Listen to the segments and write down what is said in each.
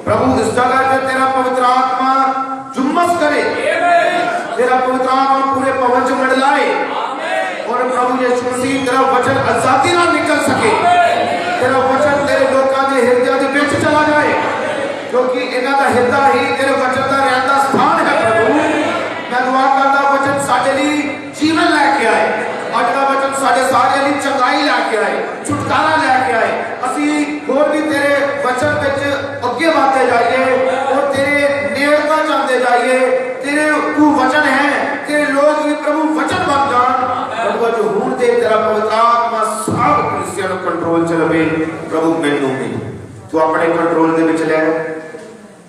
प्रभु इस जगह पे तेरा पवित्र आत्मा जुम्मस करे, तेरा पवित्र आत्मा पूरे पवन च मंडलाए और प्रभु यीशु मसीह तेरा वचन आजादी ना निकल सके, तेरा वचन तेरे लोगों के हृदय के बीच चला जाए, क्योंकि इन्हां दा हृदय ही तेरे वचन का रहता स्थान है। प्रभु मैं दुआ करता वचन साडे लिए जीवन लैके आए, अज का वचन साडे सारे लिए चंगाई लैके आए, छुटकारा लैके आए। असी होर भी तेरे वचन विच अगे बढ़ते जाइए और तेरे नेड़ता जाते जाइए। तेरे तू वचन है, तेरे लोग भी प्रभु वचन बन जान। प्रभु जो हूं दे तेरा पवित्र आत्मा सब कलीसिया नु कंट्रोल च रवे। प्रभु मैनू भी तू अपने कंट्रोल दे विच ले।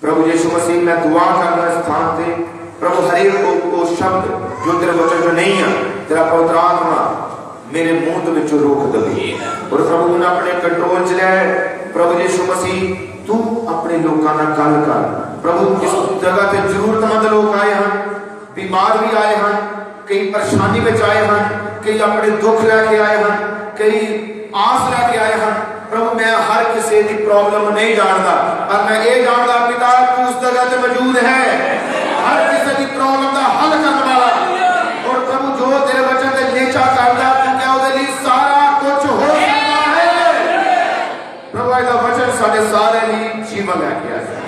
प्रभु यीशु मसीह मैं दुआ करना स्थान ते प्रभु हर एक को शब्द जो तेरे वचन जो नहीं है तेरा पवित्र आत्मा मेरे मुंह के विचों रोक दे और प्रभु ने अपने कंट्रोल च ले। प्रभु यीशु मसीह तू अपने लोगों नाल गल कर। प्रभु इस जगह ते जरूरतमंद लोग आए हैं, बीमार भी आए हैं, कई परेशानी में आए हैं, कई अपने दुख लैके आए हैं, कई आस लैके आए हैं। प्रभु मैं हर किसी की प्रॉब्लम नहीं जानता, पर मैं ये जानता पिता तू उस जगह ते मौजूद है, हर किसी की प्रॉब्लम का हल करने वाला। और प्रभु जो तेरे वचन से नीचा करता तू क्या उसके लिए सारा कुछ हो सकता है। प्रभु का वचन साडे सारे लिए जीवन लैके आया।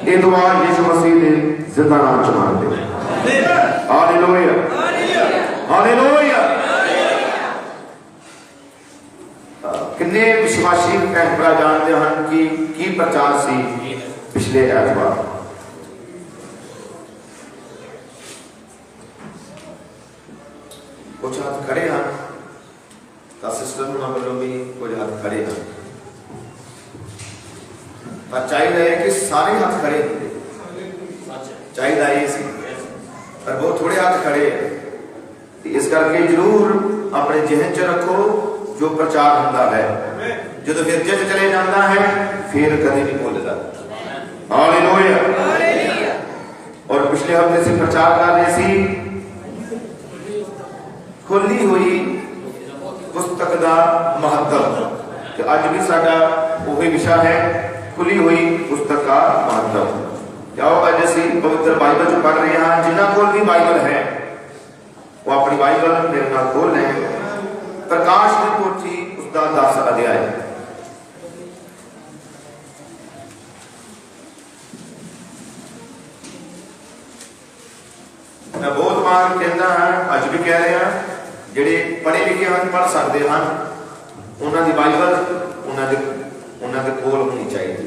ये दुआ यीशु मसीह ने जिंदा नाम च मांगते हैं। Hallelujah hallelujah. किन्ने विश्वासी भैन भरा जानते हैं कि की प्रचार सी पिछले एतवार। कुछ हाथ खड़े हैं तो सिस्टर वालों भी कुछ हाथ खड़े हैं, पर चाहिए कि सारे हाथ खड़े होंगे, चाहिए पर बहुत थोड़े हाथ खड़े हैं। इस करके जरूर अपने जहन च रखो जो प्रचार होता है जो तो हृदय च चले जाता है फिर कभी नहीं भूलता। हालेलुया। और पिछले हफ्ते से प्रचार कर रहे सी खुली हुई पुस्तक का महत्व, तो अज भी साडा वही विषय है खुली हुई पुस्तक का महत्व। जाओ अज असी पवित्र बाइबल जो पढ़ रहे हैं, जिन्होंने कोल भी बाइबल है वो अपनी बाइबल मेरे नाल खोल लें। प्रकाश की पोथी उसका 10 अध्याय। मैं बहुत बार कहता हाँ, अज भी कह रहे हैं, जेडे पढ़े लिखे हैं पढ़ सकते हैं, उन्होंने बाइबल उन्होंने कोल होनी चाहिए।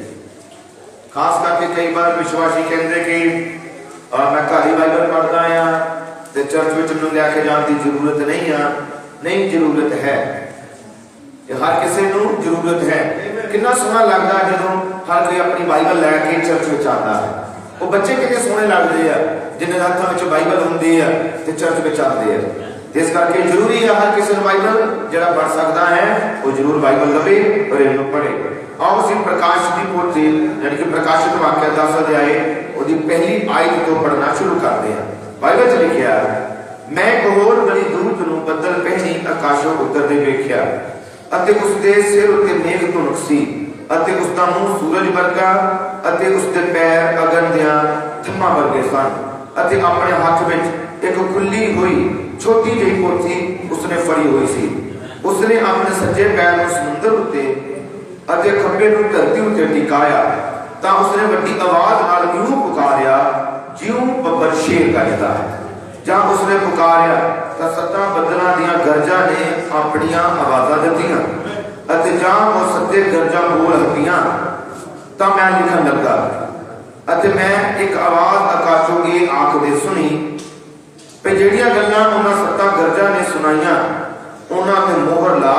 खास करके कई बार विश्वासी कहते कि मैं घर ही बाइबल पढ़ता हाँ तो चर्च में मैनूं लैके जाने की जरूरत नहीं है। नहीं, जरूरत है, हर किसी को जरूरत है। कितना सोहना लगता है जो हर कोई अपनी बाइबल लैके चर्च में आता है। वो बच्चे कितने सोहने लगते हैं जिन्हें हाथों में बाइबल होंगी है तो चर्च में आते हैं। इस करके जरूरी है हर किसी बाइबल जो पढ़ सकता है वो जरूर बाइबल लवे और इन्हों पढ़े। आओ असीं प्रकाश की पोथी यानी कि प्रकाशित वाक्य 10 अध्याय उसकी पहली आयत तो पढ़ना शुरू करते हैं। बाइबल च लिखिया, मैं एक होर बड़ी दूत नूं बदल पहनी आकाशों उतरदे वेख्या अते उसदे सिर उत्ते मेघ धुनक सी अते उसदा मुंह सूरज वर्गा अते उसदे पैर अगन दियां थम्मा वर्गे सन अते अपने हाथ विच एक खुली हुई छोटी जी पोथी उसने फड़ी हुई सी। उसने अपने सज्जे पैर नूं समुंदर उत्ते अते खब्बे नूं धरती उत्ते टिकाया तां उसने वड्डी आवाज नाल यूं पुकारिया जिउं बब्बर शेर गरजदा है। जब उसने पुकारिया तो 7 बदलों दियां गरजा ने अपनियां आवाज़ां दित्तियां अते जब वो 7 गरजा बोल हटियां तो मैं लिखन लगा अते मैं एक आवाज़ आकाशों ये आखदे सुनी पे जिहड़ियां गल्लां उन्हां 7 गरजा ने सुनाइयां उन्हां ते मोहर ला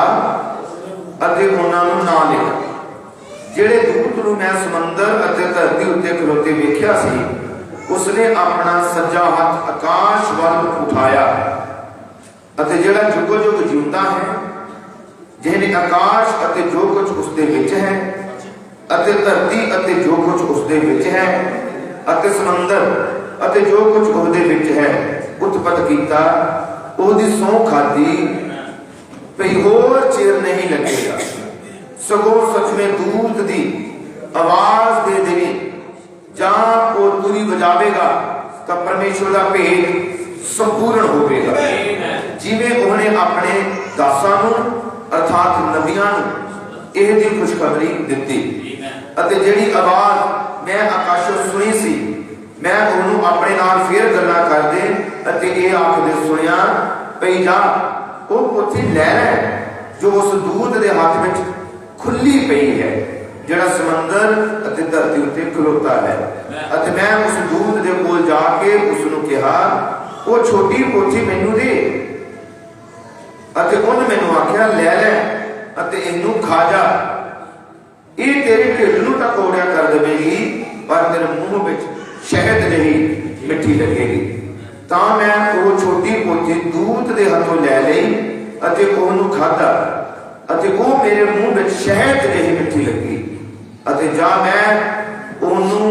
अते उन्हां नूं ना लिख। जिहड़े दूत नूं मैं समंदर अते धरती उत्ते खलोते वेख्या सी उसने अपना सज्जा हाथ आकाश वाल उठाया अते जिहड़ा जुगो जुग जीउंदा है जिहने आकाश अते जो कुछ उसदे विच है अते धरती अते जो कुछ उसदे विच है अते समंदर अते जो कुछ उसदे विच है उत्पत कीता ओहदी सौं खादी भई होर चिर नहीं लगेगा सगों सच में दूत दी आवाज दे जाएगा तो परमेश्वर का भेद संपूर्ण होगा। जिवें उन्हें अपने दासां नूं अर्थात नबियां नूं इह दी खुशखबरी दित्ती अते जिहड़ी आवाज़ मैं आकाशों सुनी सी मैं उन्होंने अपने नाल फिर गल्लां करदे अते इह आखदे सुनिया पई जा वो पोथी लै लै जो उस दूत के हाथ में खुली पई है जिहड़ा समंदर अते धरती उत्ते खलोता है। अते मैं उस दूत दे कोल जाके उसनूं कहा वो छोटी पोथी मैनू दे अते उन्हें मैनू आख्या लै लै अते इहनूं खा जा ये तेरे ढिड नूं तां कौड़िया कर देवेगी पर तेरे मुंह विच शहद नहीं मिठी लगेगी। तां मैं वो छोटी पोथी दूत दे हथों लै लई अते उहनूं खाधा अते वो मेरे मुंह विच शहद नहीं मिठी लगी अते जा मैं उहनूं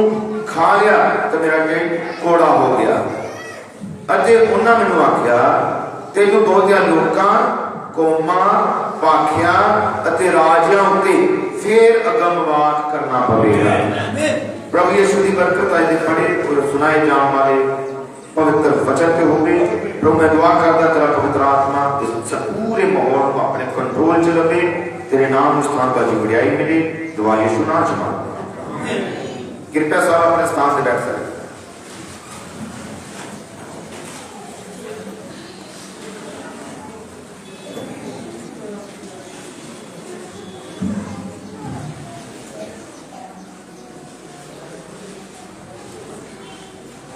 खा लिया तो मेरा ढिड कौड़ा हो गया। अते उन्हां मैनूं आख्या तैनूं बहुतिया लोकां कौमां पाखियां अते राजियां उत्ते फिर अगमवाद करना पवेगा। प्रभु यीशु की बरकत आज पढ़े और सुनाए जाने वाले पवित्र वचन पे होंगे। प्रभु मैं दुआ करता तेरा पवित्र आत्मा इस पूरे माहौल को अपने कंट्रोल च रखे तेरे नाम स्थान पर बढ़ाई मिले दुआ यीशु नाम च मांगते कृपया सारा अपने स्थान से बैठ सकते।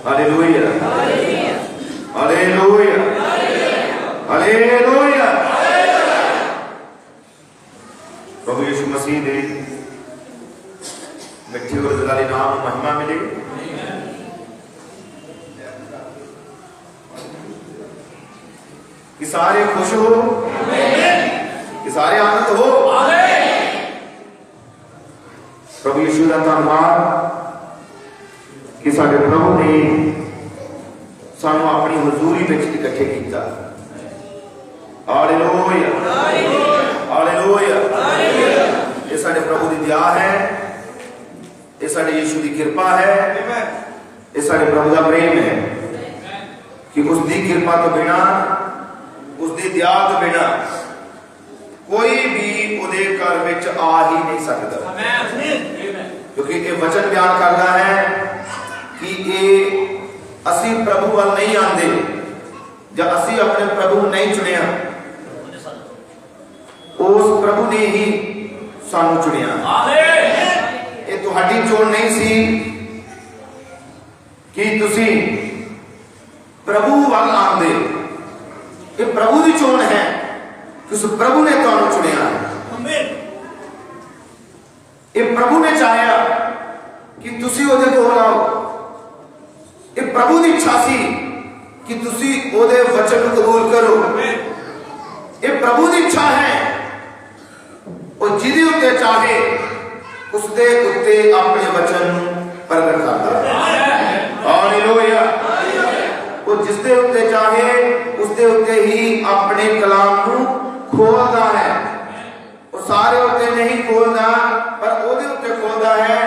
Hallelujah hallelujah hallelujah. प्रभु यीशु मसीह दे मिठी और जलाली नाम महिमा मिले। कि सारे खुश हो कि सारे आनंद हो। प्रभु यीशु का धन्यवाद कि साडे प्रभु ने सानू अपनी हजूरी में इकट्ठे किया। Hallelujah hallelujah. ये साडे प्रभु की दया है ये साडे यीशु की कृपा है ये साडे प्रभु का प्रेम है कि उसकी कृपा तो बिना उसकी दया तो बिना कोई भी उहदे घर में आ ही नहीं सकता। क्योंकि ये वचन बयान करता है कि ये असी प्रभु वाल नहीं आते जब असी अपने प्रभु नहीं चुनिया उस प्रभु ने ही सानू चुनिया। ये तुहाडी चोण नहीं सी कि तुसी प्रभु वाल आंदे ये प्रभु की चोण है कि उस प्रभु ने तुहानू चुनिया। ये प्रभु ने चाहया कि तुसी उहदे कोल आओ। ये प्रभु की इच्छा सी कि तुसी ओदे वचन को कबूल करो। ये प्रभु की इच्छा है और जिदे उत्ते चाहे उसदे उत्ते अपने वचन प्रगट करता है। हालेलुया। और जिसदे उत्ते चाहे उसदे उत्ते ही अपने कलाम को खोलता है। और सारे उत्ते नहीं खोलता पर ओदे उत्ते खोलता है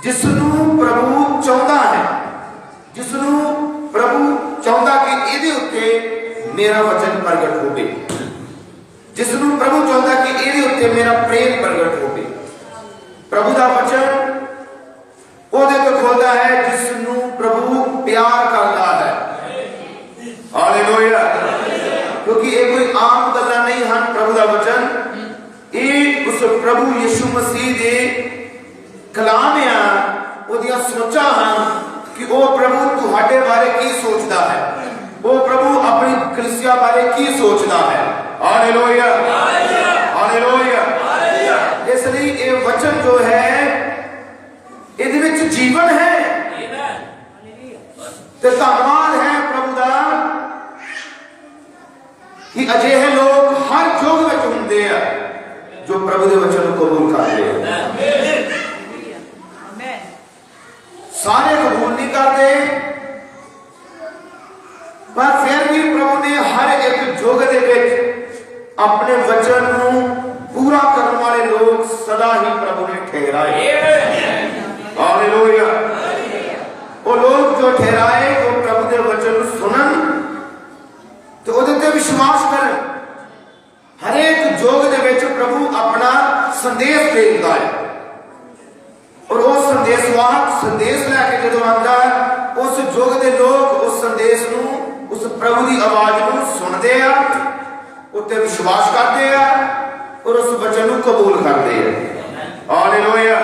जिसनू प्रभु चाहता है जिसनू प्रभु चाहता कि इहदे उत्ते मेरा वचन प्रगट होवे जिसनू प्रभु चाहता कि इहदे उत्ते मेरा प्रेम प्रगट होवे। प्रभु का वचन ओदे तो खोलता है जिसनू प्रभु प्यार करता है। हालेलुया। क्योंकि ये कोई आम गल्लां नहीं हैं। प्रभु का वचन ये उस प्रभु यीशु मसीह दे कलाम आ ओदियां सोचा हैं कि वो प्रभु तुहाडे बारे की सोचता है वो प्रभु अपनी कलीसिया बारे की सोचता है। Hallelujah hallelujah. इसलिए ये वचन जो है इहदे विच जीवन है ते धन्नवाद है प्रभु दा कि अजिहे लोग हर युग में हुंदे आ जो प्रभु के वचन को कबूल करते हैं। सारे कबूल नहीं करते पर फिर भी प्रभु ने हर एक युग दे विच अपने वचन को पूरा करने वाले लोग सदा ही प्रभु ने ठहराए। हालेलुया। सुवाहक संदेश लैके जो आता उस युग के लोग उस संदेश नूं, उस प्रभु की आवाज नूं सुनते हैं, उत्ते विश्वास करते हैं और उस वचन नूं कबूल करते हैं। हालेलुया।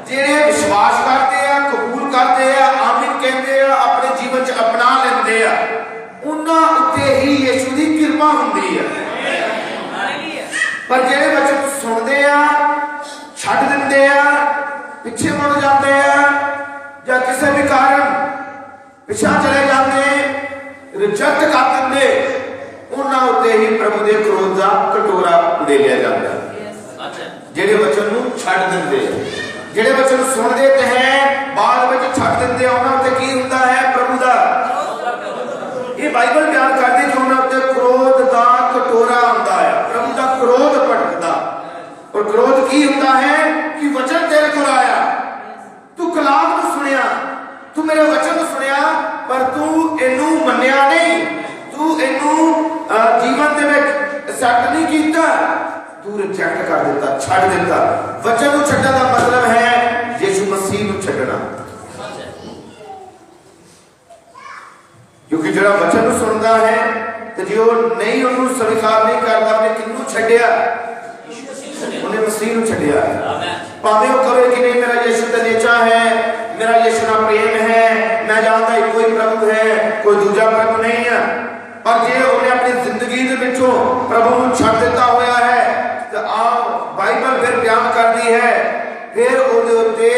जिहड़े विश्वास करते हैं, कबूल करते हैं, आमीन कहते हैं, अपने जीवन च अपना लेंदे हैं, उन्हां उत्ते ही यीशु की कृपा हुंदी है। पर जिहड़े वचन सुनते हैं, छड्ड दिंदे हैं, पिछे मुड़ जाते हैं या किसी भी कारण पिछा चले जाते, रिजेक्ट कर देंगे, उन्हां उत्ते ही प्रभु के क्रोध का कटोरा उड़ेलिया जाता है। जिहड़े वचन नूं छड्ड दिंदे, जिहड़े वचन सुनते ते हैं बाद में छड्ड दिंदे, उन्हां उत्ते की हुंदा है? प्रभु दा, ये बाइबल बयान करदी कि उन्हां उत्ते क्रोध का कटोरा आंदा है, प्रभु का क्रोध भड़कदा। और क्रोध की हुंदा है कि वचन तेरे को आया, तू कलाम नूं सुनिया, तू मेरे वचन सुनिया, पर तू इनू मन्निया नहीं, तू इनू जीवन दे विच एक्सेप्ट नहीं कीता, तू रिजेक्ट कर दिता, छड्ड दिता। वचन नूं छड्डण दा मतलब है यीशु मसीह नूं छड्डना। क्योंकि जिहड़ा वचन नूं सुनदा है ते जे ओह नहीं उहनूं स्वीकार नहीं करदा, उहने किन्नू छड्डिया? उन्हें मसीह नूं छड्डिया। भावें वो कहे कि नहीं मेरा यीशु ते नीचा है, मेरा यीशु नाल प्रेम है, मैं जानता ही कोई प्रभु है, कोई दूजा प्रभु नहीं है, पर जे उन्हें अपनी जिंदगी दे विचों प्रभु नूं छड्ड दिता होया है तो आओ बाइबल फिर बयान करदी है, फिर उहदे उत्ते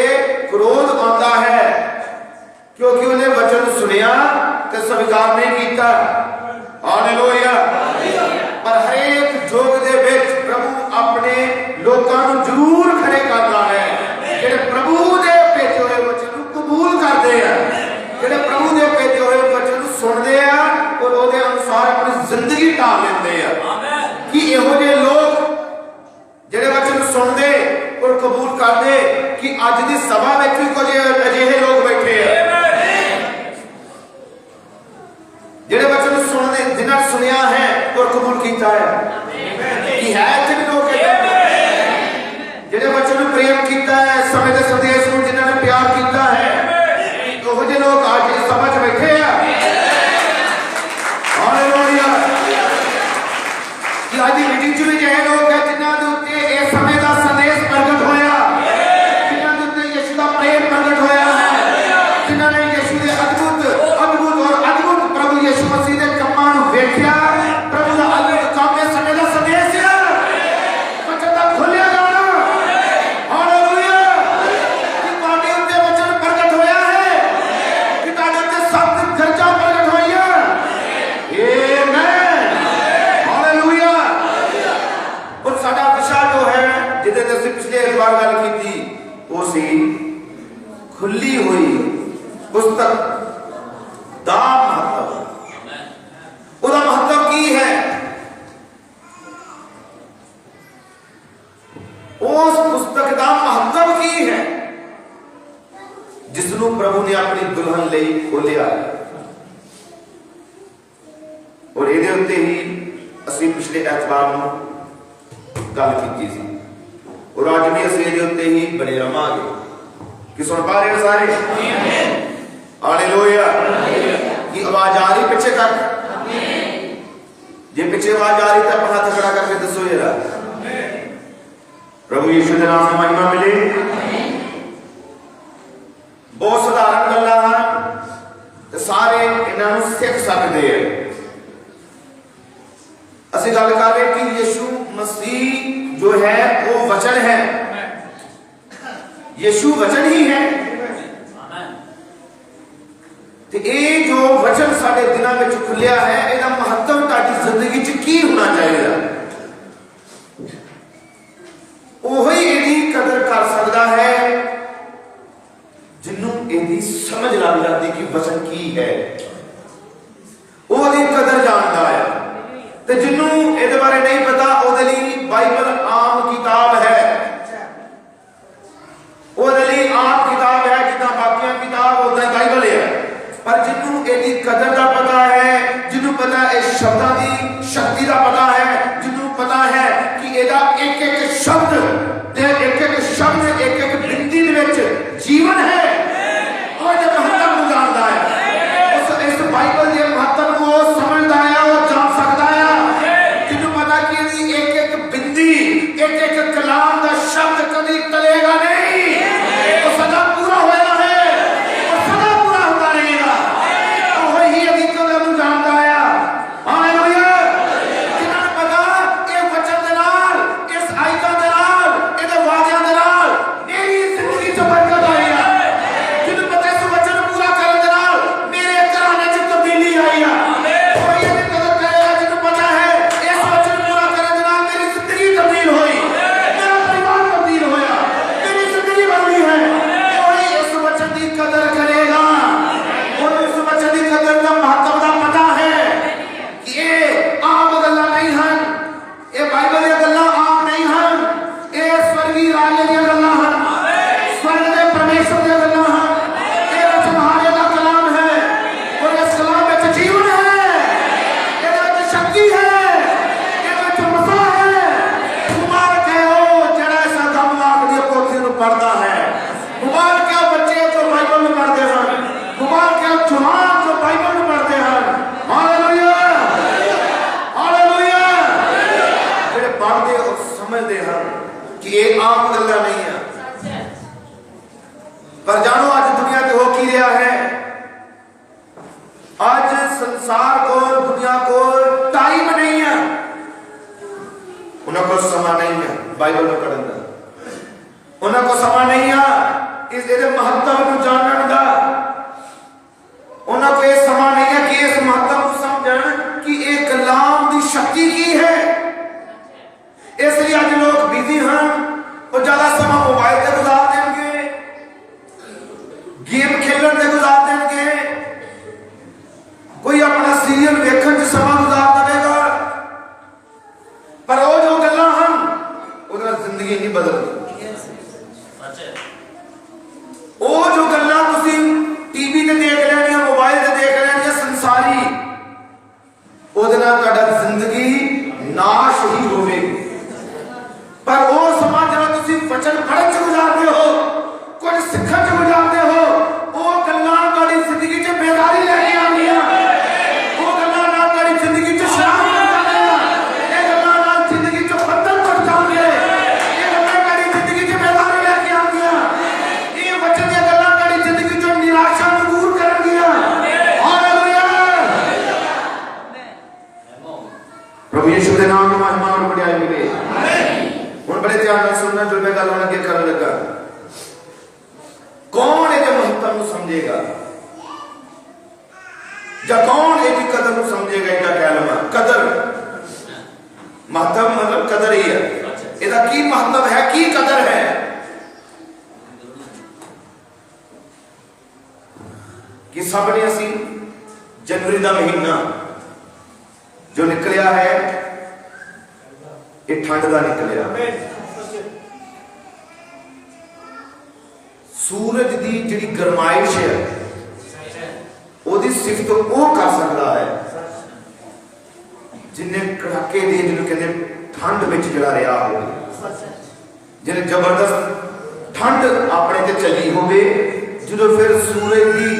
क्रोध आंदा है, क्योंकि उन्हें वचन सुनिया ते स्वीकार नहीं कीता। हालेलुया। पर हरेक युग दे विच प्रभु अपने लोकां नूं जरूर खड़े करदा है, जिहड़े प्रभु दे भेजे होए वचन नूं कबूल करदे हैं, जिहड़े प्रभु दे भेजे होए वचन नूं सुनदे हैं और उहदे अनुसार अपनी जिंदगी ढाल लेंदे हैं। कि इहो जिहे लोग जिहड़े वचन सुनदे और कबूल करदे, कि अज दी सभा विच भी कुछ अजिहे लोग बैठे हैं जिहड़े वचन सुनदे, जिन्हां ने सुनिया है और कबूल किया है, कि है इत्थे भी लोग जिहड़े वचन नूं प्रेम किया है, समय के संदेश नूं जिन्हां ने प्यार किया है, ओह जिहे लोग आज इस सभा च बैठे हैं। हालेलुया। कि आज दी मीटिंग च भी जिहे लोग है जिन्हां दे उत्ते इस समय का संदेश प्रगट होया, जिन्हां दे उत्ते यीशु का प्रेम प्रगट होया है, जिन्हां ने यीशु दे अद्भुत और अद्भुत प्रभु यीशु मसीह दे कम्मां नूं वेखिया, प्रभु दा अद्भुत काम इस समय का संदेश है, वचन दा खोलिया जाना। हालेलुया। कि तुहाडे उत्ते वचन प्रगट होया है, कि तुहाडे उत्ते सत्य चर्चा प्रगट होई है। आमीन। हालेलुया। और साडा विषय जो है जिहदे ते असीं पिछले इतवार गल कीती, वो सी खुली हुई पुस्तक दा महत्व। उसका महत्व की है? उस पुस्तक का महत्व की है जिसनों प्रभु ने अपनी दुल्हन ले खोलिया। और ये उत्ते ही असीं पिछले एतवार नूं गल कीती सी, और अज भी असीं ये उत्ते ही बने रहांगे। कि सुन पा रहे हो सारे? हालेलुया। की आवाज आ रही पीछे तक? जे पीछे आवाज आ रही तो अपना हाथ खड़ा करके दसो जरा। प्रभु यीशु के नाम में महिमा मिले। बहुत साधारण गल्लां सारे इन्हां नूं सीख सकते हैं। असीं गल कर रहे कि यीशु मसीह जो है वो वचन है, यीशु वचन ही है। तो ये जो वचन साडे दिनां विच खुलिया है, इसका महत्व तुहाडी जिंदगी च की होना चाहिए? ओही इहदी कदर कर सकदा है जिन्नू इहदी समझ लग जाती कि वचन की है, ओहदी कदर जानदा है। ते जिन्नू इहदे बारे नहीं पता, ओहदे लई बाइबल आम किताब है, ओहदे लई आम किताब है, जिद्दां बाकी किताब उदां बाइबल है। पर जिन्नू इहदी कदर दा पता है, जिन्नू पता है शब्दां दी शक्ति दा पता है, जिन्नू पता है कि इहदा एक एक शब्द एक एक बिंदी दे विच जीवन पर जानो अज दुनिया ते हो की रहा है, आज संसार को, दुनिया को टाइम नहीं है, उन्होंने समा नहीं है बाइबल में पढ़ने का, उन्होंने समा नहीं है इस महत्व को जानने का, उन्होंने ये समा नहीं है कि इस महत्व को समझ कि एक कलाम की शक्ति की है। इसलिए आज लोग बिजी हैं और ज्यादा समय मोबाइल से गुजार देंगे, गेम खेलने से गुजार देंगे, कोई अपना सीरियल देखने से समय गुजार देगा, पर वो जो गल्ला हम उधर जिंदगी नहीं बदलती। वो जो गल्ला टीवी ते देख लेनी, मोबाइल ते देख लेनी संसारी, ਉਹਦੇ ਨਾਲ ਤੁਹਾਡਾ ਜ਼ਿੰਦਗੀ ਨਾਸ਼ ਹੀ ਹੋਵੇਗੀ। ਪਰ ਉਹ ਸਮਾਂ ਜਦੋਂ ਤੁਸੀਂ ਵਚਨ ਪੜ੍ਹਨ ਚ ਗੁਜ਼ਾਰਦੇ ਹੋ, ਕੁਝ ਸਿੱਖਣ ਚ ਗੁਜ਼ਾਰਦੇ ਹੋ, ਉਹ ਗੱਲਾਂ ਤੁਹਾਡੀ ਜ਼ਿੰਦਗੀ 'ਚ ਬੇਦਾਰੀ ਲੈ ਕੇ ਆਉਂਦੀਆਂ, ਉਹ ਗੱਲਾਂ ਨਾਲ ਤੁਹਾਡੀ ਜ਼ਿੰਦਗੀ 'ਚ ਸ਼ਰਾਬ ਬਣ ਜਾਂਦੀਆਂ, ਇਹ ਗੱਲਾਂ ਨਾਲ ਜ਼ਿੰਦਗੀ 'ਚ ਬੱਦਲ ਟੁੱਟ ਜਾਣਗੇ, ਇਹ ਗੱਲਾਂ ਤੁਹਾਡੀ ਜ਼ਿੰਦਗੀ 'ਚ ਬੇਦਾਰੀ ਲੈ ਕੇ ਆਉਂਦੀਆਂ, ਇਹ ਵਚਨ ਦੀਆਂ ਗੱਲਾਂ ਤੁਹਾਡੀ ਜ਼ਿੰਦਗੀ 'ਚੋਂ ਨਿਰਾਸ਼ਾ ਨੂੰ ਦੂਰ ਕਰਨਗੀਆਂ। प्रभु यीशु के नाम में महिमा और बढ़ाई मिले। हुन बड़े ध्यान नाल सुनना जो मैं गल अगे करन लगा। कौन ये महत्व को समझेगा, या कौन ये कदर को समझेगा? इनका कहना कदर, महत्व मतलब कदर ही है। इसका की महत्व है, की कदर है? कि सबने असी जनवरी का महीना जो निकलिया है, ये ठंड का निकलिया। सूरज की जिहड़ी गरमाइश है, ओदी सिफत वो कर सकता है जिन्हें कड़ाके दी, जिन्हें कहते ठंड में जिहड़ा रहा हो, जिन्हें जबरदस्त ठंड अपने ते चली होवे, जो फिर सूरज की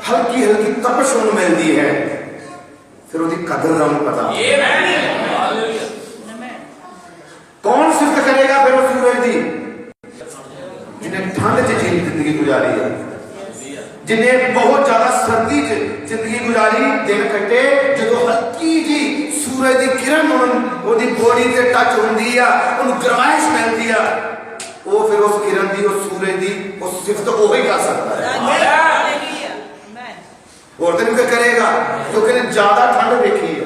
हल्की हल्की तपश उन्हें मिलती है, फिर उसकी कदर का पता। कौन सिफत करेगा फिर उस सूरज की? जिन्हें ठंड च जिंदगी गुजारी है, जिन्हें बहुत ज्यादा सर्दी च जिंदगी गुजारी, दिन कटे, जो हल्की जी सूरज की किरण उसकी बॉडी से टच होती है, उन्हें गरमाइश मिलती है, वो फिर उस किरण की, उस सूरज की उस सिफत वो ही कर सकता है। और दिन क्या करेगा क्योंकि ज्यादा ठंड देखी है।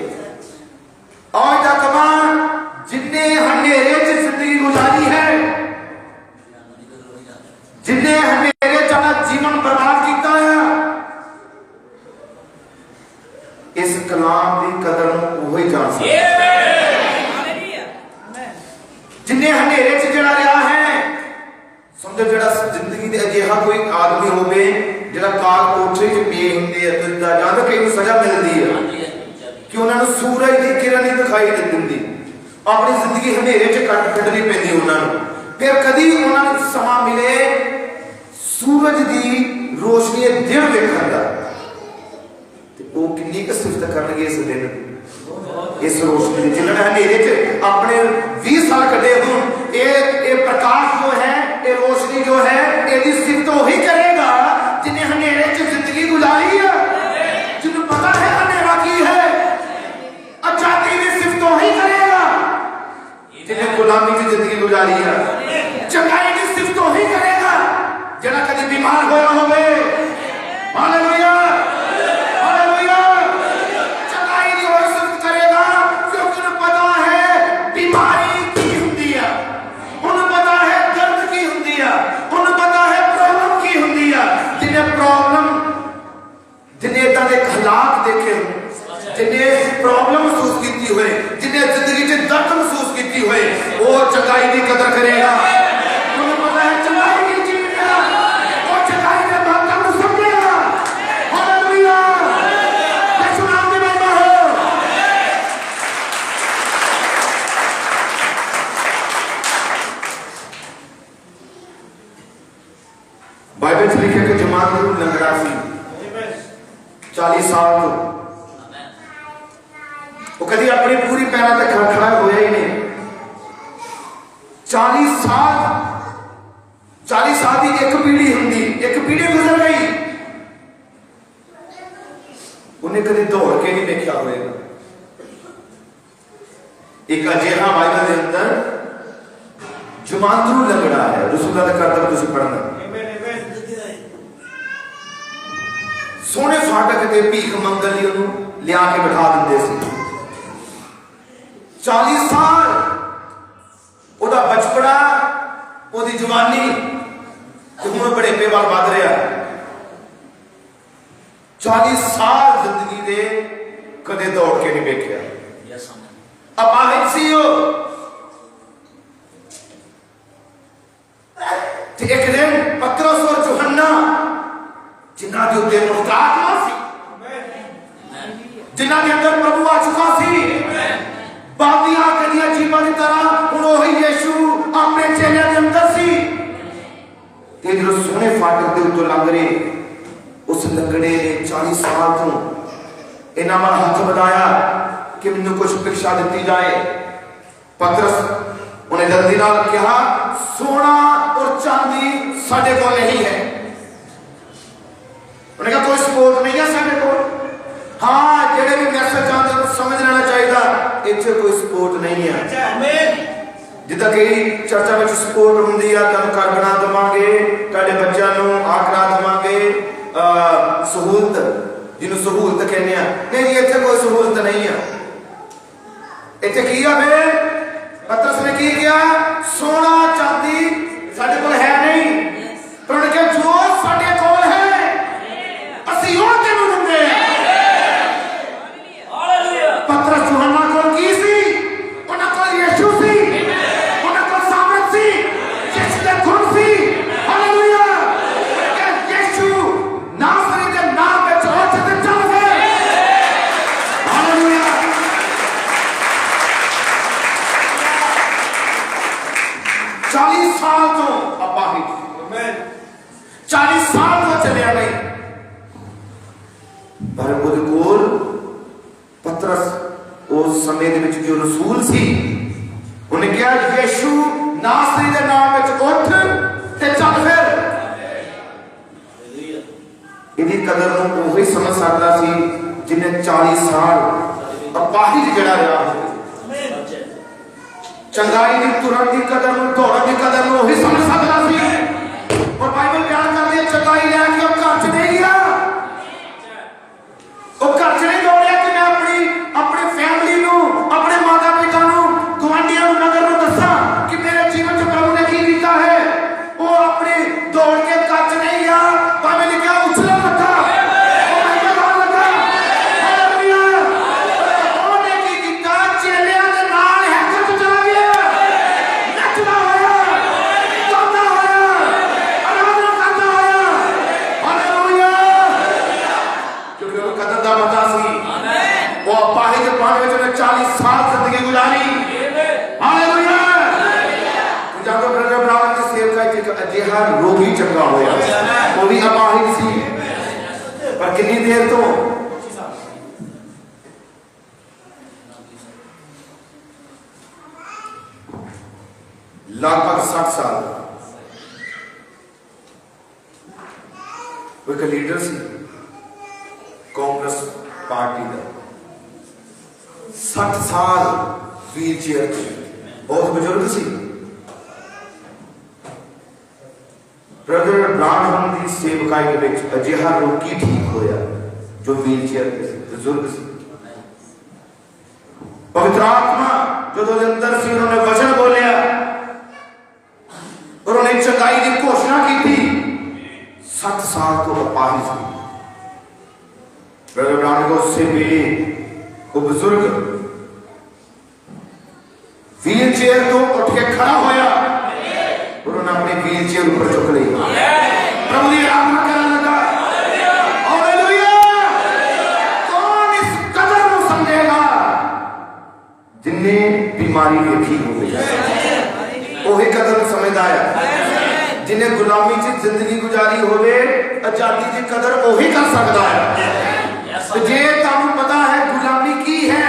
आज का कमान जिन्हें हनेरे च जिंदगी गुजारी है, जिन्हें हनेरे च जीवन बर्बाद किया है, इस कलाम की कदर वो ही जान सकता है। जिन्हें हनेरे च जड़ा रहा है, समझो जड़ा जिंदगी दे अजिहा कोई आदमी होवे जिहड़ा काल कोठरी च पे हुंदे आ, तो जान कई सजा मिलती है कि उन्होंने सूरज की किरण नहीं दिखाई दिंदी, अपनी जिंदगी हनेरे च कटनी पैंदी उन्होंने। फिर कभी उन्होंने समा मिले सूरज की रोशनी दिन देखने का, वो कितनी सिफत करनगे इस दिन, इस रोशनी की जिन्होंने हनेरे च अपने 20 साल कटे हो, ये प्रकाश जो है, ये रोशनी जो है, ये सिफत वही करेगा जिन्हें हनेरे च जिंदगी गुजारी है, जिन्हें पता है हनेरा की है। आजादी की सिफत वही करेगा जिन्हें गुलामी की जिंदगी गुजारी है। चंगाई की सिफत वही करेगा जिन्हें कभी बीमार होया होवे। Hallelujah, hallelujah. चंगाई की वही सिफत करेगा क्योंकि उन्हें पता है बीमारी की हुंदी है, उन्हें पता है दर्द की हुंदी है, उन्हें पता है प्रॉब्लम की हुंदी है। जिन्हें प्रॉब्लम, जिन्हें इतना के हालात देखे हो, जिन्हें प्रॉब्लम महसूस की हुए, जिन्हें जिंदगी से दर्द महसूस की हुए, वो चंगाई की कदर करेगा। उन्हें पता है चंगाई की चीज है, वो चंगाई के महत्व को समझेगा। हालेलुया, यीशु नाम में महिमा हो। बाइबल से लिखे कि जमात लंगड़ा सी 40 साल वो कभी अपनी पूरी पैरों तक खड़ा होया ही नहीं। 40 साल की एक पीढ़ी होंगी, एक उन्हें कभी दौड़ के नहीं देखा होगा। एक अजिहा बाइबल के अंदर जुमांदरू लंगड़ा है, रसूलां दा करतब तुसीं पढ़ना। सोने फाटक ते भीख मंगण लई उहनूं लिया के बिठा दिंदे सी। 40 साल ओदा बचपना, ओदी जवानी ते हुण बुढ़ेपे वाल वध रहा। 40 साल जिंदगी दे कदे दौड़ के नहीं देखा। अपाहिज सी हो। एक दिन पतरस और यूहन्ना जिन्हां दे उत्ते मुफ्ताज सी, जिन्हां दे अंदर प्रभु आ चुका सी, बादियां कदियां जीवां की तरह हुण ओही यीशु अपने चेलियां दे अंदर सी। ते जो सोने फाटक दे उत्तों लंघ रहे उस लंगड़े ने 40 साल तो इन्हां वाल हथ बढ़ाया कि मैनूं कुछ भिक्षा दी जाए। पतरस उन्हें जल्दी नाल कहा, सोना और चांदी साडे कोल नहीं है। उन्हें कहा कोई सपोर्ट नहीं है साडे कोल। हाँ, जेड़े भी मैसेज चाहते हैं समझ लेना चाहिए, इत्थे कोई सपोर्ट नहीं है। जिद्दां कई चर्चा में सपोर्ट हुंदी है, तुहानूं घर बना देवांगे, तुहाडे बच्चों नूं आ करा देवांगे, सहूलत जिन्हों सहूलत कहने। नहीं, इत्थे कोई सहूलत नहीं है। इत्थे की है फिर? पतरस ने की किया? सोना चांदी साडे कोल है नहीं, पर उन्हें कहा जो साडे कोल है असीं ओह तैनूं दिंदे हां। पतरस यूहन्ना कोल की सी? उन्हां कोल यीशु सी, उन्हां कोल सामर्थ सी, यीशु दे गुण सी। हालेलुया। यीशु नासरी दे नाम विच उठ ते चल वे। हालेलुया। 40 साल तो अपाहिज, 40 साल तो चलिया नहीं, पर ਉਹਦੇ ਕੋਲ पतरस उस समय दे विच जो रसूल सी, उन्हें कहा यीशु नासरी दे नाम विच उठ ते चल फिर। इहदी कदर नूं ओही समझ सकदा सी जिन्हें 40 साल अपाहिज जड़ा रहा हो। चंगाई की तुरंत की कदर में, दौड़न की कदर में वही समझ सकता सी। और बाइबल बयान करती है चंगाई लैके वो घर च नहीं गया, वो घर च नहीं दौड़िया कि मैं अपनी फैमिली नूं, अपने माता पिता नूं, गुआंढियों नूं, नगर नूं दस्सां कि मेरे जीवन च प्रभु ने की कीता है। वो अपनी दौड़ के घर च नहीं गया, बाइबल लिखा उछलन लगा, वो अपाहिज पाने में 40 साल जिंदगी गुजारी। हालेलुया। तो जानो ब्रदर ब्राउन की सेवका एक अजिहा रोगी चंगा होया, वो भी अपाहिज सी, पर कितनी देर तो लगभग 60 साल। वो एक लीडर सी कांग्रेस पार्टी का, 60 साल व्हील चेयर थे, बहुत बुजुर्ग सी। ब्रदर ब्रानहम की सेवकाई के विच अजिहा रोगी ठीक होया जो व्हील चेयर पे बुजुर्ग सी। पवित्र आत्मा जो दो अंदर सी, उन्होंने वचन बोलिया और उन्हें चंगाई की घोषणा की थी। 60 साल तो अपाहिज सी। ब्रदर ब्राउन को उससे मिली वो बुजुर्ग व्हील चेयर तो उठ के खड़ा होया, उन्होंने अपनी व्हील चेयर ऊपर चुक ली, प्रभु की आराधना करने लगा। हालेलुया। कौन इस कदर को समझेगा जिन्हें बीमारी देखी हो गई, वही कदर समझदा है। जिन्हें गुलामी च जिंदगी गुजारी होवे, आजादी की कदर वही कर सकता है। जे तुहानू पता है गुलामी की है,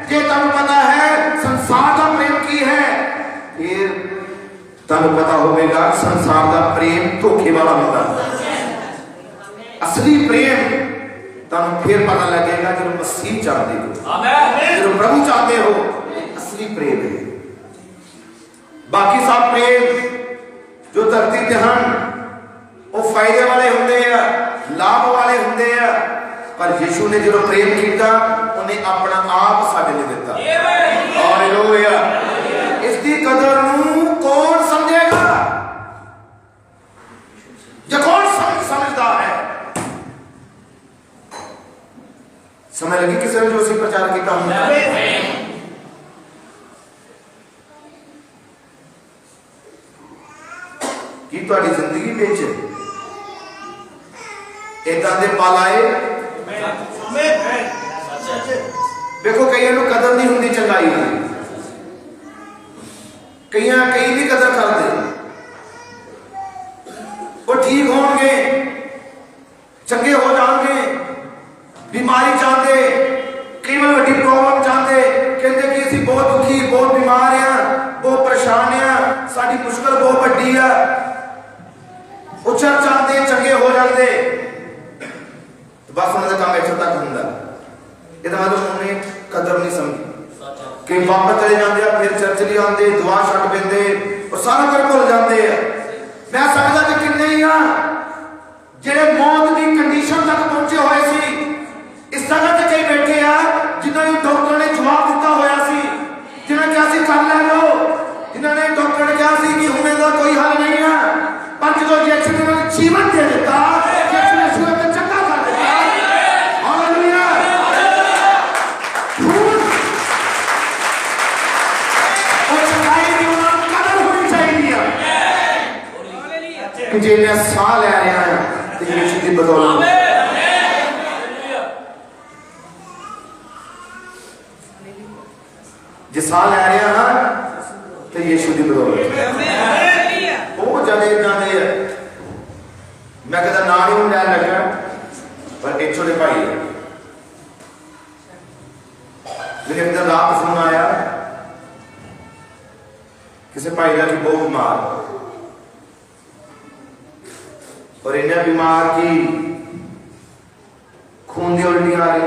जे तुहानू पता है संसार का प्रेम की है, फिर तुहानू पता होगा संसार का प्रेम धोखे वाला होता है। असली प्रेम तुहानूं फिर पता लगेगा जो मसीह चाहते हो, जो प्रभु चाहते हो, असली प्रेम है। बाकी सब प्रेम जो धरती ते हन वो फायदे वाले होंगे, लाभ वाले होंगे, पर यीशु ने जो प्रेम किया उन्हें अपना आप साडे लिए दिता। हालेलुया। इसकी कदर नूं कौन समझेगा? जो कौन समझदा है? समझ लगी किसी ने जो उसी प्रचार किया हमने? कि तुहाडी जिंदगी विच इदां दे पल आए? देखो कई कदर नहीं होंगी चंगाई की, कई नहीं कदर करते। वो ठीक होंगे, चंगे हो जाएंगे, बीमारी चाहते, कई बार वड्डी प्रॉब्लम चाहते, कहते कि असीं बहुत दुखी, बहुत बीमार हैं, बहुत परेशान हैं, साडी मुश्किल बहुत वड्डी है। वो चर्च आते चंगे हो जाते, बस उन्होंने काम इत्थे तक हुंदा। इहदा मतलब उन्हें कदर नहीं समझी कि वापस चले जाते हैं, फिर चर्च नहीं आते, दुआ छड्ड पैंदे और सारा कुछ भुल जाते हैं। मैं समझदा कि किन्ने ही आ जिहड़े मौत की कंडीशन तक पहुंचे हुए सी। इस जगह ते कई बैठे आ जिन्हां ने डॉक्टर ने जवाब दिता होया सी, जिन्हां ने कहा सी कर लै लो, जिन्हां ने डॉक्टर ने कहा सी कि हुण इहदा कोई हल नहीं है, पर जो यीशु ने जीवन दे दिता, यीशु ने सूरत को चंगा कर दिता। हालेलुया। और चंगाई की उन्हां नूं कदर होनी चाहिए कि जे मैं साह लै रहा हां ते यीशु दी बदौलत। जे साह लै रहा हां ते यीशु दी बदौलत। बहुत ज्यादा जाने मैं कहता ना नहीं लैन लगा, पर एक छोटे भाई है मेरे अंदर रात फोन आया किसी भाई का कि बहुत बीमार, और इन्हें बीमार की खून की उल्टी आ रही,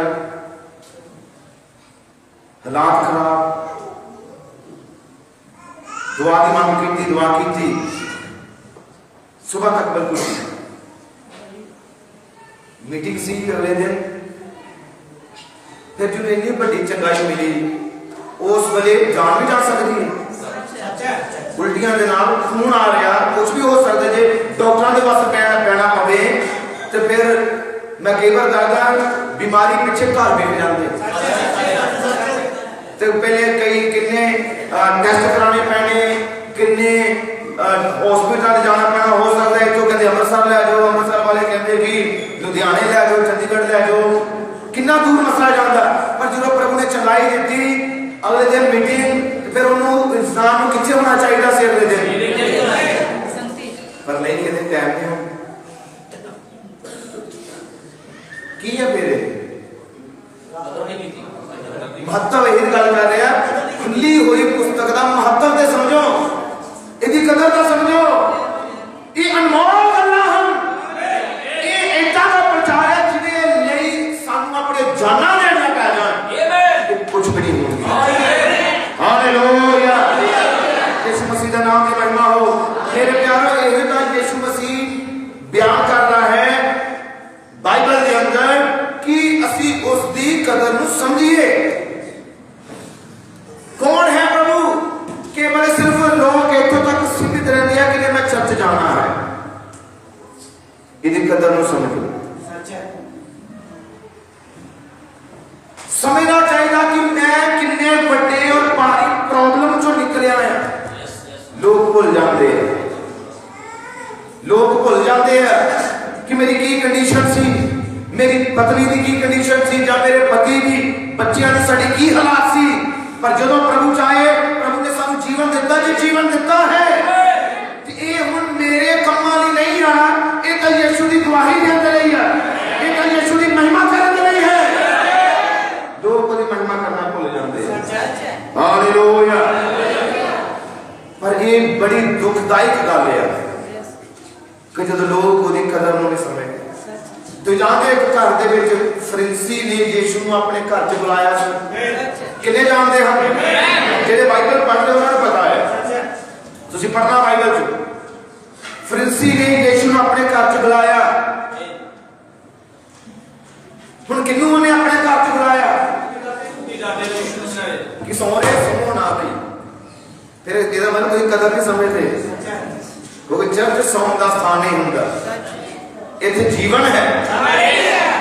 हालात खराब, दुआ की मांग की, दुआ की थी सुबह तक बिल्कुल मीटिंग सी अगले दिन। फिर जो इतनी बड़ी चंगाई मिली उस वेले जान भी जा सकती है, उल्टियां दे नाल खून आ रहा, कुछ भी हो सकता जे डॉक्टरों के पास पैना पवे तो फिर मैं कई बार कहता बीमारी पिछे घर बेच जाते, तो पहले कई किन्ने टेस्ट कराने पैने, किन्ने हॉस्पिटल जाना पैना, हो सकता है तो कहते अमृतसर ले जाओ, अमृतसर वाले कहते कि लुधियाने ले जाओ, चंडीगढ़ ले जाओ, कितना दूर मसला जाता। पर जो प्रभु ने चंगाई दी अगले दिन मीटिंग, फिर उन्होंने इंसान को कितने होना चाहिए सी अगले दिन, पर नहीं कहते टाइम नहीं हो की है। फिर महत्व यही गल कर रहे हैं, खुली हुई पुस्तक का महत्व तो समझो, इसकी कदर तो समझो। ये अनमोल गल्लां हन, ये ऐसा का प्रचार है जिहदे लई सानू अपने जाना देना पै जाण, ये कुछ भी नहीं होगा। हालेलुया। यीशु मसीह का नाम की महिमा हो। मेरे प्यारो, यही तो यीशु मसीह बयान कर रहा है बाइबल के अंदर कि असी उसकी कदर नूं समझिए। कौन है प्रभु? केवल सिर्फ लोग इतों तक सीमित रहते हैं कि मैं चर्च जाना है, इसकी कदर नूं समझो। समझना चाहिए कि मैं किन्ने बड़े और भारी प्रॉब्लम चो निकलिया है। लोग भूल जाते हैं, लोग भूल जाते हैं कि मेरी की कंडीशन सी, मेरी पत्नी की कंडीशन सी, या मेरे पति की, बच्चों की साड़ी की हालात सी। पर जो प्रभु चाहे, प्रभु ने सानू जीवन दिता, जो जीवन दिता है ये हुण मेरे कमां लई नहीं आना, ये तो यीशु की गवाही देने लई है, ये तो यीशु की महिमा करने लई है। लोग उसकी महिमा करना भूल जाते हैं। हालेलुया। पर ये बड़ी दुखदायक गल है कि जो लोग उसकी कदर नहीं समझते, ਤੁਸੀਂ ਜਾਣਦੇ ਇੱਕ ਘਰ ਦੇ ਵਿੱਚ ਫਰੀਸੀ ਨੇ ਯीशु ਨੂੰ ਆਪਣੇ ਘਰ 'ਚ ਬੁਲਾਇਆ ਸੀ। ਕਿੰਨੇ ਜਾਣਦੇ ਹਨ? ਜਿਹੜੇ ਬਾਈਬਲ ਪੜ੍ਹਦੇ ਉਹਨਾਂ ਨੂੰ ਪਤਾ ਹੈ। ਤੁਸੀਂ ਪੜ੍ਹਨਾ ਬਾਈਬਲ 'ਚ। ਫਰੀਸੀ ਨੇ ਯीशु ਨੂੰ ਆਪਣੇ ਘਰ 'ਚ ਬੁਲਾਇਆ। ਹੁਣ ਕਿਹਨੂੰ ਉਹਨੇ ਆਪਣੇ ਘਰ 'ਚ ਬੁਲਾਇਆ? ਕਿ ਸੋਹਰੇ ਸੁਣੋ ਨਾ ਵੀ। ਫਿਰ ਇਹਦਾ ਮਤਲਬ ਕੋਈ ਕਦਰ ਨਹੀਂ ਸਮਝਦੇ, ਕਿਉਂਕਿ ਚਰਚ ਸੌਣ ਦਾ ਸਥਾਨ ਨਹੀਂ ਹੁੰਦਾ। ਇੱਥੇ ਜੀਵਨ ਹੈ।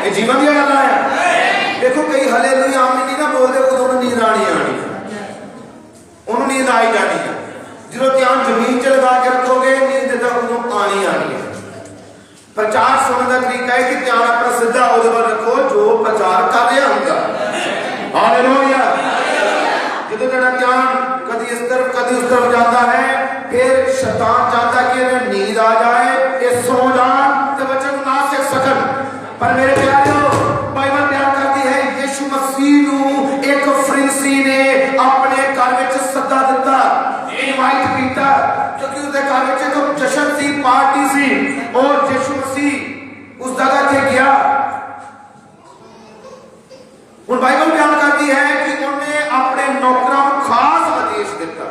ਇਹ ਜੀਵਨ ਦੀਆਂ ਗੱਲਾਂ ਹੈ। ਦੇਖੋ ਕਈ ਹਾਲੇਲੂਇਆ ਆਮੀਨ ਨਹੀਂ ਨਾ ਬੋਲਦੇ, ਉਦੋਂ ਨੀਂਦ ਆਣੀ ਉਹਨੂੰ ਨੀਂਦ ਆਈ ਜਾਣੀ ਹੈ। ਜਦੋਂ ਧਿਆਨ ਜ਼ਮੀਨ 'ਚ ਲਗਾ ਕੇ ਰੱਖੋਗੇ ਨੀਂਦ ਤਾਂ ਉਦੋਂ ਆਣੀ ਹੈ। ਪ੍ਰਚਾਰ ਸੁਣਨ ਦਾ ਤਰੀਕਾ ਹੈ ਕਿ ਧਿਆਨ ਆਪਣਾ ਸਿੱਧਾ ਉਹਦੇ ਵੱਲ ਰੱਖੋ ਜੋ ਪ੍ਰਚਾਰ ਕਰ ਰਿਹਾ ਹੁੰਦਾ। ਹਾਲੇਲੂਇਆ। ਜਦੋਂ ਤੁਹਾਡਾ ਧਿਆਨ ਕਦੀ ਇਸ ਤਰਫ ਕਦੀ ਉਸ ਤਰਫ ਜਾਂਦਾ ਹੈ, ਫਿਰ ਸ਼ੈਤਾਨ ਚਾਹता कि नींद आ जाए, ये सो जान तो बच्चे को ना सीख सकन। पर मेरे प्यारों बाइबल बयान करती है यीशु मसीह ਨੂੰ ਇੱਕ ਫਰੀਸੀ ਨੇ ਆਪਣੇ ਘਰ ਵਿੱਚ ਸੱਦਾ ਦਿੱਤਾ, ਇਨਵਾਈਟ ਕੀਤਾ, ਕਿਉਂਕਿ ਉਹਦੇ ਘਰ ਵਿੱਚ ਇੱਕ ਜਸ਼ਨ ਸੀ, ਪਾਰਟੀ ਸੀ। और यीशु मसीह उस जगह ਤੇ ਗਿਆ। ਹੁਣ ਬਾਈਬਲ ਬਿਆਨ ਕਰਦੀ ਹੈ ਕਿ ਉਹਨੇ ਆਪਣੇ ਨੌਕਰਾਂ ਨੂੰ ਖਾਸ ਆਦੇਸ਼ ਦਿੱਤਾ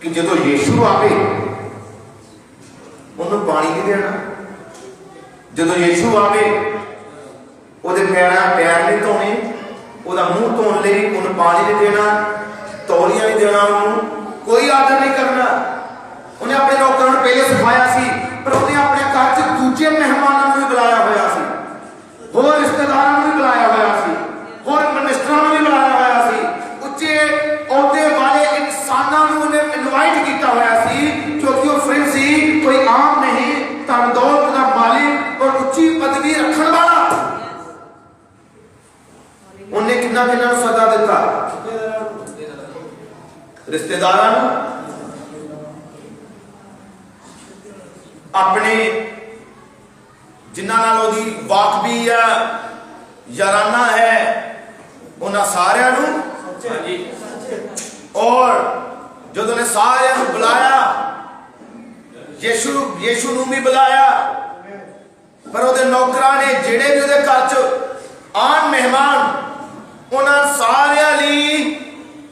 ਕਿ ਜਦੋਂ ਯीशु ਆਵੇ ਉਹਨੂੰ ਪਾਣੀ ਨਹੀਂ ਦੇਣਾ। ਜਦੋਂ ਯीशु ਆਵੇ ਉਹਦੇ ਪੈਰ ਨਹੀਂ ਧੋਣੇ, ਉਹਦਾ ਮੂੰਹ ਧੋਣ ਲਈ ਉਹਨੂੰ ਪਾਣੀ ਨਹੀਂ ਦੇਣਾ, ਤੌਲੀਆ ਨਹੀਂ ਦੇਣਾ, ਉਹਨੂੰ ਕੋਈ ਆਦਰ ਨਹੀਂ ਕਰਨਾ। ਉਹਨੇ ਆਪਣੇ ਨੌਕਰਾਂ ਨੂੰ ਪਹਿਲੇ ਸਿਖਾਇਆ ਸੀ, ਪਰ ਉਹਨੇ ਆਪਣੇ ਘਰ 'ਚ ਦੂਜੇ ਮਹਿਮਾਨਾਂ ਨੂੰ ਵੀ ਬੁਲਾਇਆ ਹੋਇਆ ਸੀ, ਹੋਰ ਰਿਸ਼ਤੇਦਾਰਾਂ ਨੂੰ ਵੀ ਬੁਲਾਇਆ ਹੋਇਆ ਸੀ, ਹੋਰ ਮਿਨਿਸਟਰਾਂ ਨੂੰ ਵੀ ਬੁਲਾਇਆ ਹੋਇਆ ਸੀ, ਉੱਚੇ ਅਹੁਦੇ ਵਾਲੇ ਇਨਸਾਨਾਂ ਨੂੰ ਉਹਨੇ ਇਨਵਾਈਟ ਕੀਤਾ ਹੋਇਆ ਸੀ, ਕਿਉਂਕਿ ਉਹ ਫਰੀਸੀ ਕੋਈ ਆਮ ਨਹੀਂ, ਧਨ ਦੌਲਤ ਦਾ ਮਾਲਿਕ ਔਰ ਉੱਚੀ ਪਦਵੀ ਰੱਖਣ ਵਾਲਾ। ਉਹਨੇ ਕਿੰਨਾ ਨੂੰ ਸੱਦਾ ਦਿੱਤਾ? ਰਿਸ਼ਤੇਦਾਰਾਂ ਨੂੰ, ਆਪਣੇ ਜਿਨ੍ਹਾਂ ਨਾਲ ਉਹਦੀ ਵਾਕਬੀ ਆ ਯਾਰਾਨਾ ਹੈ, ਉਹਨਾਂ ਸਾਰਿਆਂ ਨੂੰ। ਔਰ ਜਦੋਂ ਨੇ ਸਾਰਿਆਂ ਨੂੰ ਬੁਲਾਇਆ, ਯीशु ਨੂੰ ਵੀ ਬੁਲਾਇਆ, ਪਰ ਉਹਦੇ ਨੌਕਰਾਂ ਨੇ ਜਿਹੜੇ ਵੀ ਉਹਦੇ ਘਰ 'ਚ ਆਣ ਮਹਿਮਾਨ, ਉਹਨਾਂ ਸਾਰਿਆਂ ਲਈ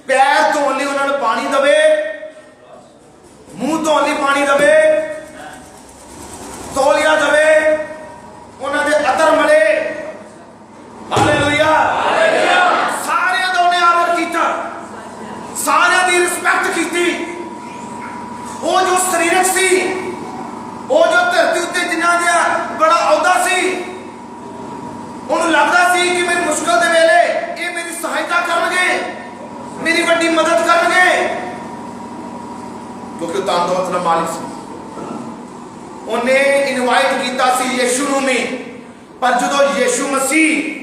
ਪੈਰ ਧੋਣ ਲਈ ਉਹਨਾਂ ਨੂੰ ਪਾਣੀ ਦੇਵੇ, ਮੂੰਹ ਧੋਣ ਲਈ ਪਾਣੀ ਦੇਵੇ, ਤੌਲੀਆ ਦੇਵੇ, ਉਹਨਾਂ ਦੇ ਅਤਰ ਮਲੇ। ਹਾਲੇਲੂਇਆ। ਸਾਰਿਆਂ ਦਾ ਉਹਨੇ ਆਦਰ ਕੀਤਾ, ਸਾਰਿਆਂ ਦੀ ਰਿਸਪੈਕਟ ਕੀਤੀ। ਉਹ ਜੋ ਸਰੀਰਕ ਸੀ, ਉਹ ਜੋ ਧਰਤੀ ਉੱਤੇ ਜਿਨ੍ਹਾਂ ਦਾ ਬੜਾ ਅਹੁਦਾ ਸੀ, ਉਹਨੂੰ ਲੱਗਦਾ ਸੀ ਕਿ ਮੇਰੀ ਮੁਸ਼ਕਲ ਦੇ ਵੇਲੇ ਇਹ ਮੇਰੀ ਸਹਾਇਤਾ ਕਰਨਗੇ, ਮੇਰੀ ਵੱਡੀ ਮਦਦ ਕਰਨਗੇ, ਕਿਉਂਕਿ ਉਹ ਧਨ ਦੌਲਤ ਦਾ ਮਾਲਿਕ ਸੀ। ਉਹਨੇ ਇਨਵਾਈਟ ਕੀਤਾ ਸੀ ਯीशु ਨੂੰ ਵੀ, ਪਰ ਜਦੋਂ ਯीशु ਮਸੀਹ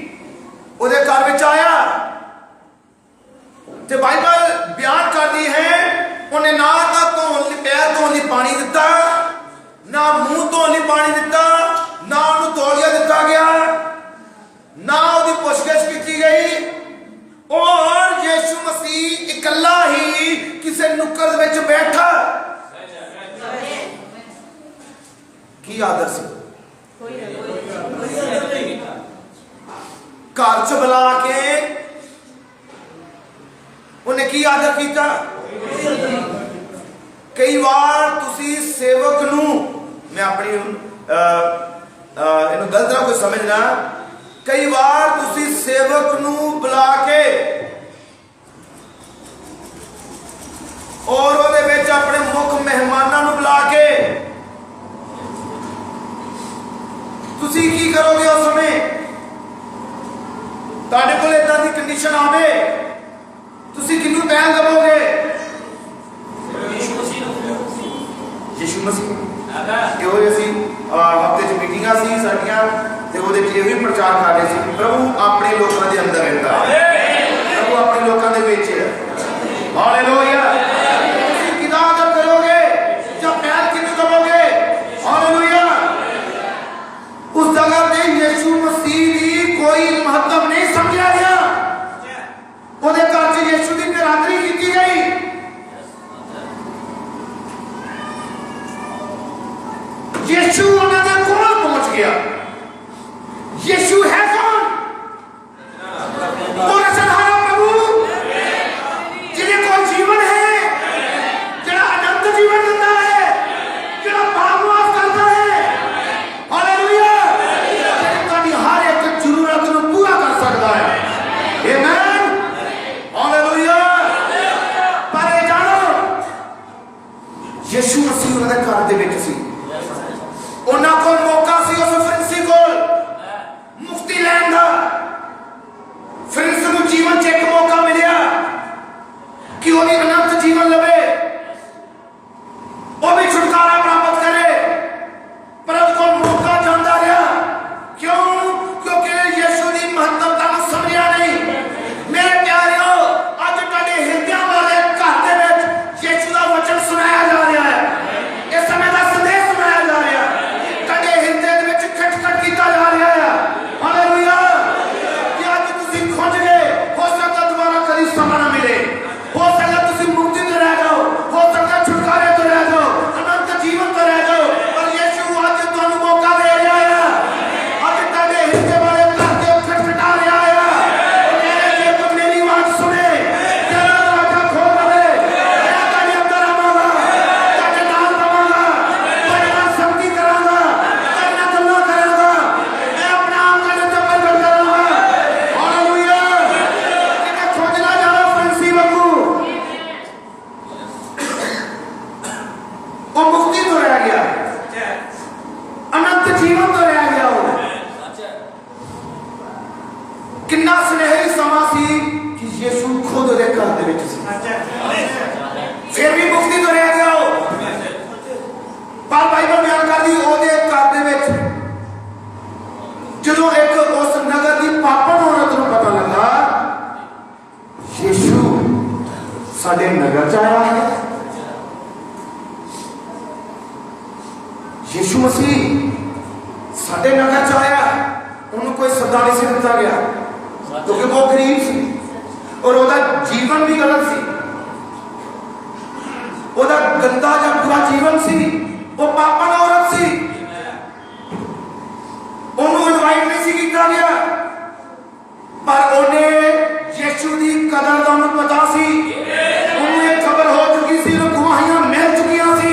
ਉਹਦੇ ਘਰ ਵਿੱਚ ਆਇਆ ਤੇ ਬਾਈਬਲ ਬਿਆਨ ਕਰਦੀ ਹੈ ਉਹਨੇ ਨਾ ਤਾਂ ਪੈਰ ਧੋਣ ਲਈ ਪਾਣੀ ਦਿੱਤਾ, ਨਾ ਮੂੰਹ ਧੋਣ ਲਈ ਪਾਣੀ ਦਿੱਤਾ, ਨਾ ਉਹਨੂੰ ਤੌਲੀਆ ਦਿੱਤਾ ਗਿਆ, ਨਾ ਉਹਦੀ ਪੁੱਛਗਿੱਛ ਕੀਤੀ ਗਈ। ਔਰ ਯीशु ਮਸੀਹ ਇਕੱਲਾ ਹੀ ਕਿਸੇ ਨੁੱਕਰ ਦੇ ਵਿੱਚ ਬੈਠਾ। ਕੀ ਆਦਰ ਸੀ? ਘਰ 'ਚ ਬੁਲਾ ਕੇ ਉਹਨੇ ਕੀ ਆਦਰ ਕੀਤਾ? ਕਈ ਵਾਰ ਤੁਸੀਂ ਸੇਵਕ ਨੂੰ, ਮੈਂ ਆਪਣੀ ਇਹਨੂੰ ਗਲਤ ਨਾ ਕੋਈ ਸਮਝਣਾ, ਕਈ ਵਾਰ ਤੁਸੀਂ ਸੇਵਕ ਨੂੰ ਬੁਲਾ ਕੇ ਔਰ ਉਹਦੇ ਵਿੱਚ ਆਪਣੇ ਮੁੱਖ ਮਹਿਮਾਨਾਂ ਨੂੰ ਬੁਲਾ ਕੇ ਤੁਸੀਂ ਕੀ ਕਰੋਗੇ? ਉਸ ਸਮੇਂ ਤੁਹਾਡੇ ਕੋਲ ਇਦਾਂ ਦੀ ਕੰਡੀਸ਼ਨ ਆਵੇ, ਤੁਸੀਂ ਕਿਹਨੂੰ ਪਹਿਲ ਦੇਵੋਗੇ? ਯीशु ਮਸੀਹ। ਇਹੋ ਜਿਹੀ ਅਸੀਂ ਹਫ਼ਤੇ 'ਚ ਮੀਟਿੰਗਾਂ ਸੀ ਸਾਡੀਆਂ, ਤੇ ਉਹਦੇ 'ਚ ਇਹ ਵੀ ਪ੍ਰਚਾਰ ਕਰ ਰਹੇ ਸੀ, ਪ੍ਰਭੂ ਆਪਣੇ ਲੋਕਾਂ ਦੇ ਅੰਦਰ ਰਹਿੰਦਾ ਹੈ, ਪ੍ਰਭੂ ਆਪਣੇ ਲੋਕਾਂ ਦੇ ਵਿੱਚ ਹੈ। ਹਾਲੇਲੂਇਆ। ਤੁਸੀਂ ਕਿਹਦਾ ਆਦਰ ਕਰੋਗੇ ਜਾਂ ਪਹਿਲ ਕਿਹਨੂੰ ਦੇਵੋਗੇ? ਹਾਲੇਲੂਇਆ। ਉਸ ਜਗ੍ਹਾ ਤੇ ਯीशु ਮਸੀਹ ਦੀ ਕੋਈ ਮਹੱਤਵ ਨਹੀਂ ਸਮਝਿਆ ਗਿਆ, ਉਹਦੇ ਘਰ 'ਚ ਯीशु ਦੀ ਨਿਰਾਦਰੀ ਕੀਤੀ ਗਈ। ਯीशु ਉਹਨਾਂ ਦੇ ਕੋਲ ਪਹੁੰਚ ਗਿਆ। जीवन तो रह गया हो। कितना सुनहरी समा सी कि यीशु खुद दे घर दे विच सी, फिर भी मुक्ति तो रह गया हो। पर बाइबल बयान करदी ओदे घर दे विच जदों एक उस नगर दी पापन औरत नूं पता लगा यीशु साडे नगर च आया है, यीशु मसीह साडे नगर च आया, उन्होंने कोई सदा नहीं से दिता गया क्योंकि वो गरीब सी और ओदा जीवन भी गलत सी, ओदा गंदा या बुरा जीवन सी, वो पापन औरत सी, उन्होंने इनवाइट नहीं सी किया गया, पर उन्हें यीशु की कदर का उन्हें पता सी, उन्हें खबर हो चुकी सी, गवाहियां मिल चुकी सी,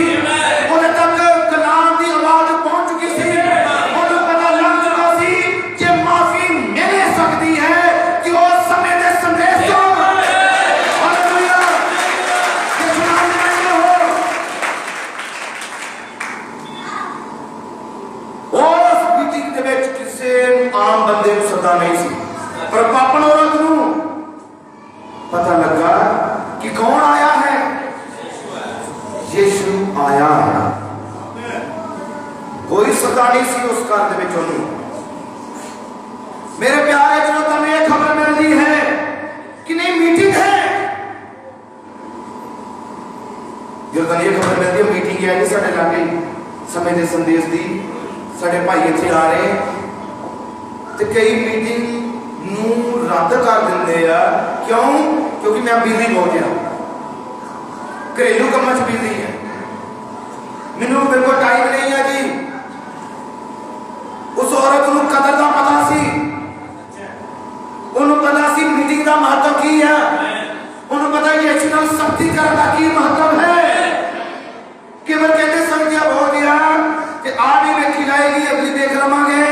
उन्हें तक कलाम की आवाज पहुंच चुकी सी, उन्हें पता लग चुका सी कि माफी मिल सकती है कि वो समय के संदेश को हालेलुया कि सुनाने वाले हो। उस मीटिंग के विच किसी आम बंदे को सदा नहीं सी, पर पापन औरत नूं पता लगा कि कौन आया है, यीशु आया है। कोई सदा नहीं सी उस घर दे विच उन्होंने। मेरे प्यारे जो तुम्हें यह खबर मिलती है कि नहीं मीटिंग है, जो तुम्हें यह खबर मिलती है मीटिंग है कि साडे लागे समय के संदेश दी साडे भाई इत्थे आ रहे, तो कई मीटिंग रद्द कर देंगे आ, क्यों? क्योंकि मैं बिजी बहुत हाँ, घरेलू काम च बिजी है, मैनू मेरे को टाइम नहीं है जी। उस औरत को कदर का पता सी, उन्होंने पता सी मीटिंग का महत्व की है, उन्होंने पता यीशु नाल सख्ती करने का की महत्व है। केवल कहते संख्या बहुत दिया कि आ नहीं देखी जाएगी, अगली देख लवांगे,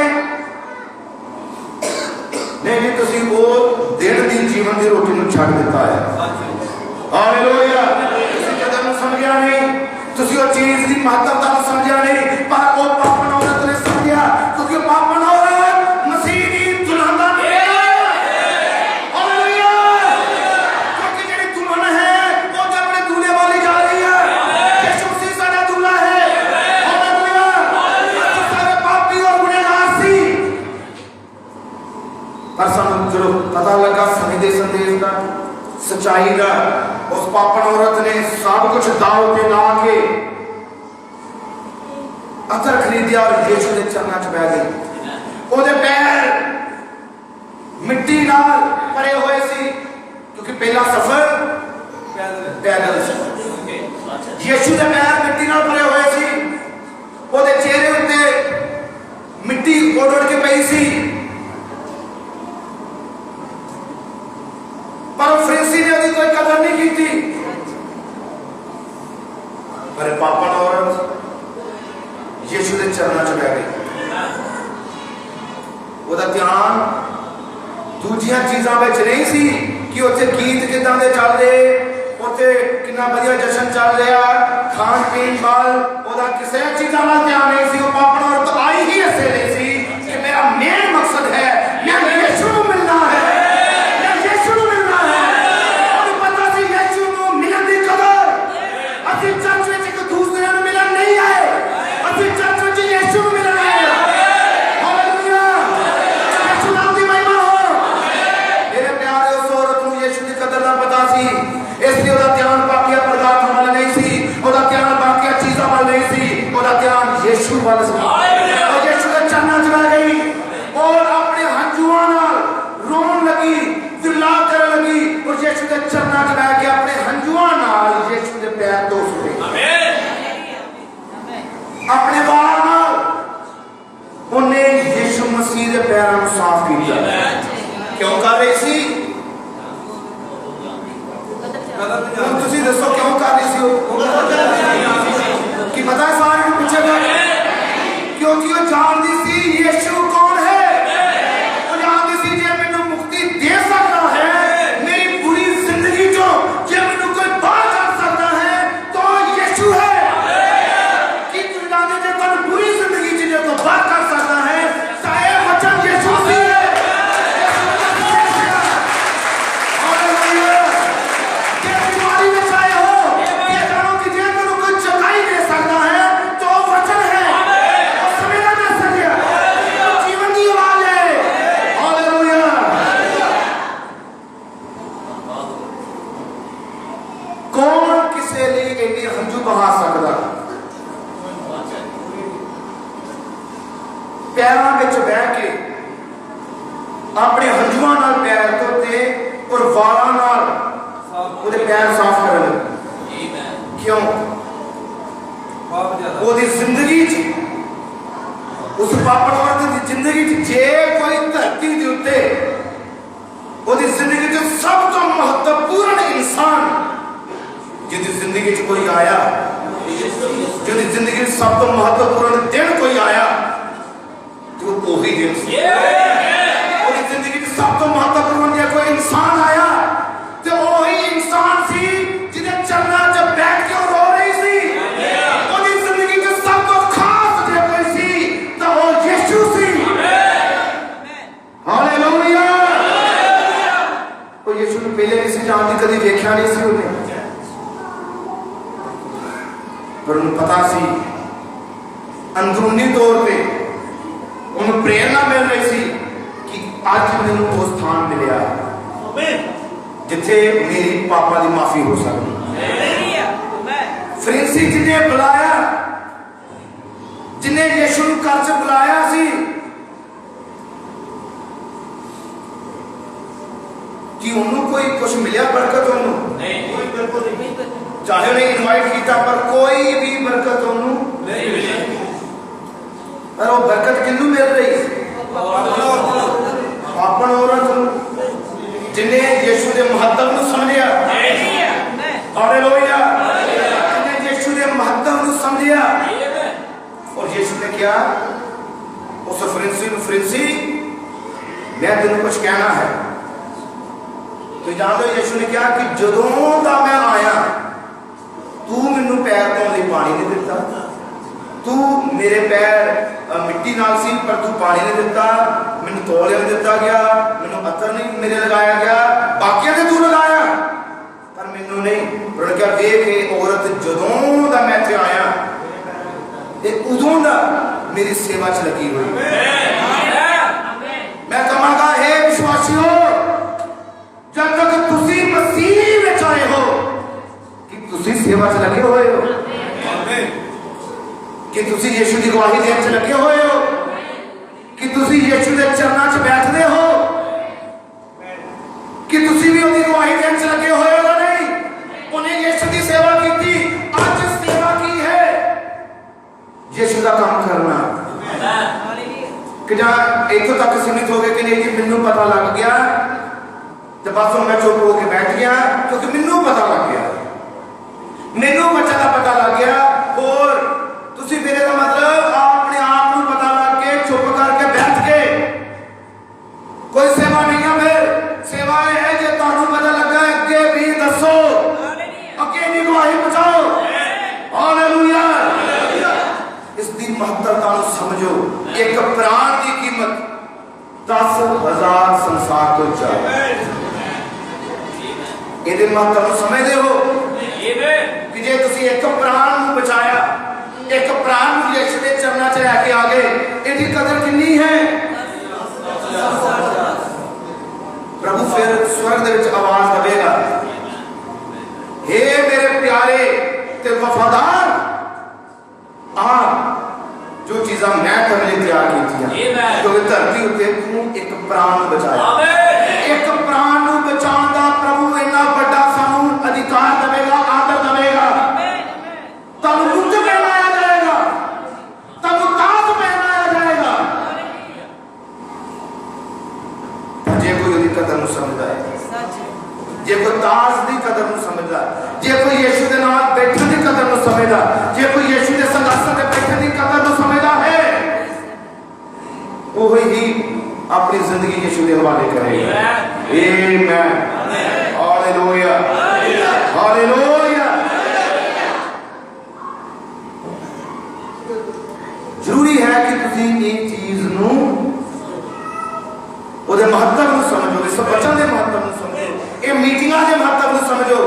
नहीं तुसी वो दिन दी जीवन की रोटी नूं छड्ड दिता है। हालेलुया, तुसी कदर नूं समझिया नहीं, तुसी वो चीज की महत्वता नूं समझिया नहीं, पर वो पापन औरत ने समझिया, क्योंकि पापन औरत मसीह दी दुल्हन दा बेटा है। हालेलुया, क्योंकि जेड़ी दुल्हन है वो तो अपने दूल्हे वाली जा रही है, यीशु मसीह साडा दूल्हा है। हालेलुया, असीं सारे पापी और गुनहगार सी, पर सानू जो पता लगा समय के संदेश का सच्चाई का, उस पापन औरत ने सब कुछ दाव पे ला के अतर खरीदिया और यीशु के चरणों च बैठ गई। ओदे पैर मिट्टी नाल भरे हुए सी, क्योंकि पहला सफर पैदल सी, यीशु के पैर मिट्टी नाल भरे हुए सी, ओदे चेहरे उत्ते मिट्टी उड़ के पई सी, पर फरीसी ने उसकी कोई कदर नहीं की थी। पर पापन औरत यीशु के चरणों च बैठ गई, उसका ध्यान दूजिया चीजों में नहीं सी कि उत्थे गीत किदां दे चल रहे, उत्थे कितना बढ़िया जश्न चल रहा, खान पीन वाल उसका किसी चीजों वाल ध्यान नहीं सी। पापन औरत आई ही ऐसे नहीं सी कि मेरा मेन मकसद है मैं यीशु को मिलना है, यीशु वाले और यीशु के चरणों च बैठ गई और अपने हंजुआं नाल रोन लगी, चिल्ला कर लगी, और यीशु के चरणों च बैठ के अपने हंजुआं नाल यीशु के पैर धो सुटे, अपने बाल नाल उन्हें यीशु मसीह के पैरों को साफ किया। क्यों कर रही सी? तुसी दसो क्यों कर रही सी? कि पता है सारे को पीछे क्योंकि वो जानती सी यीशु कौन है, वो जानती सी जे मैनू मुक्ति दे सकता है मेरी बुरी जिंदगी जो, जे मैनू कोई बाहर कर सकता है तो यीशु है। कि तू जानते जे तुम बुरी जिंदगी जो तो बाहर कर पैरों में बह के अपने हंजुआं नाल पैर धोते और वालों नाल उहदे पैर साफ करन लगे। क्यों? ओदी जिंदगी उस पापण औरत की जिंदगी जे कोई धरती के उत्ते ओदी जिंदगी सब तो महत्वपूर्ण इंसान जिहदी जिंदगी कोई आया, जिहदी जिंदगी सब तो महत्वपूर्ण दिन कोई आया तो वही दिन जिंदगी सब तो महत्वपूर्ण जो कोई इंसान आया तो वही इंसान सी जिहदे चरणों च बैठ के रो रही सी। ओदी जिंदगी च सब तो खास जो कोई सी तो वो यीशु सी। हालेलुया। कोई यीशु ने पहले किसी जानती कभी देखा नहीं सी उन्हें, पर उन्हें पता सी अंदरूनी तौर पे उन्हें प्रेरणा मिल रही सी कि आज मैंने वो स्थान मिले जिथे मेरी पापा की माफी हो सकती। फरीसी जिन्हें बुलाया, जिन्हें यीशु घर च बुलाया सी कि उन्होंने कोई कुछ मिलिया बरकत उन्होंने चाहे उन्हें इनवाइट किया पर कोई भी बरकत उन्होंने नहीं मिली। पर वो बरकत किन्नू मिल रही पापण औरत जिन्हें यीशु के महत्व को समझिया। हालेलुया। जिन्हें यीशु के महत्व को समझिया और यीशु ने क्या उस फरीसी मैं तेन कुछ कहना है तो जान दो। यीशु ने कहा कि जदों दा मैं आया तू मैनू पैर धोने लई पानी नहीं दिता, तू मेरे पैर मिट्टी नाल सी पर तू पानी नहीं दिता, मैनू तौलिया नहीं दिता गया, मैनू अतर नहीं मेरे लगाया गया, बाकियां ने तू लगाया पर मैनू नहीं। उन्होंने कहा देख ये औरत जदों दा मैं इत्थे आया ते उदों दा मेरी सेवा च लगी हुई। मैं कहांगा हे विश्वासियों जब तक तुसी मसीह विच आए हो कि तुसी सेवा च लगे हुए हो, कि तुसी यीशु की गवाही देने च लगे हुए हो, कि तुसी यीशु के चरणों च बैठते हो, कि तुसी भी उसकी गवाही देने च लगे हुए हो या नहीं। उन्हें यीशु की सेवा की थी, आज सेवा की है यीशु का काम करना कि जहां इतों तक सीमित हो गए कि नहीं जी मैनू पता लग गया तो बस मैं चुप होकर बैठ गया क्योंकि मैनू पता लग गया, मैनू बच्चा का पता लग गया। और तुसी मेरे का मतलब अपने आप को पता लग के चुप करके बैठ के कोई सेवा नहीं है। फिर सेवा है जो तुहानू पता लगा अगे भी दसो, अगे भी गवाही बचाओ। हालेलुया। इसकी महत्वता समझो। एक प्राण की कीमत 10,000 संसार तो ज्यादा। ये महत्व समझते हो कि जे तुसी एक प्राण बचाया, एक प्राण यीशु के चरणों च लैके आ गए, इसकी कदर कितनी है। प्रभु फिर स्वर्ग दे विच आवाज देगा, हे मेरे प्यारे ते वफादार आ जो चीज़ा मैं तेरे लिए तैयार की थी क्योंकि धरती उत्ते तू एक प्राण बचाया। एक प्राण को बचाने का प्रभु इतना बड़ा सानू अधिकार देगा, आदर देगा। तब मुक्त पहनाया जाएगा, तब ताज पहनाया जाएगा। जे कोई उसकी कदर नहीं समझता है, जे कोई ताज की कदर नहीं समझता, जे कोई यीशु के नाल बैठने की कदर नहीं समझता, जे कोई यीशु के संघर्ष से बैठने की कदर नहीं समझता है, वो ही अपनी जिंदगी यीशु के हवाले करेगा। आमीन। हालेलुया। हालेलुया। जरूरी है कि तुसी इस चीज नू ओदे महत्व को समझो, इस वचन के महत्व को समझो, ये मीटिंगां के महत्व को समझो।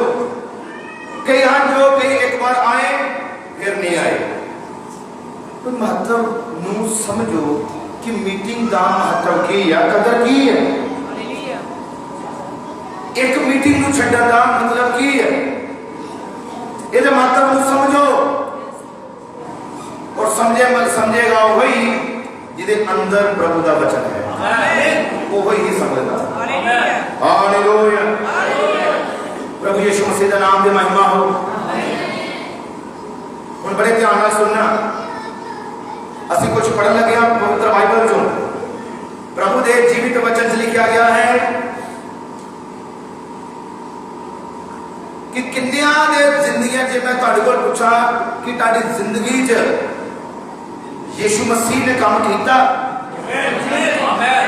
कई हैं जो कई एक बार आए फिर नहीं आए, तो महत्व नू समझो कि मीटिंग का महत्व की है, कदर की है। एक मीटिंग को छड्डण का मतलब की है, ये महत्व को समझो और समझेगा वही जिहदे अंदर प्रभु का वचन है वो ही समझदा। हालेलुया, प्रभु यीशु मसीह का नाम की महिमा हो। हुण बड़े ध्यान नाल सुनना, असीं कुछ पढ़न लगे हां पवित्र बाइबल चों। प्रभु के जीवित वचन च लिखा गया है कि किन्नियां दे जिंदगियां, जे मैं तुहाडे कोल पूछा कि तुहाडी जिंदगी च यीशु मसीह ने काम किया,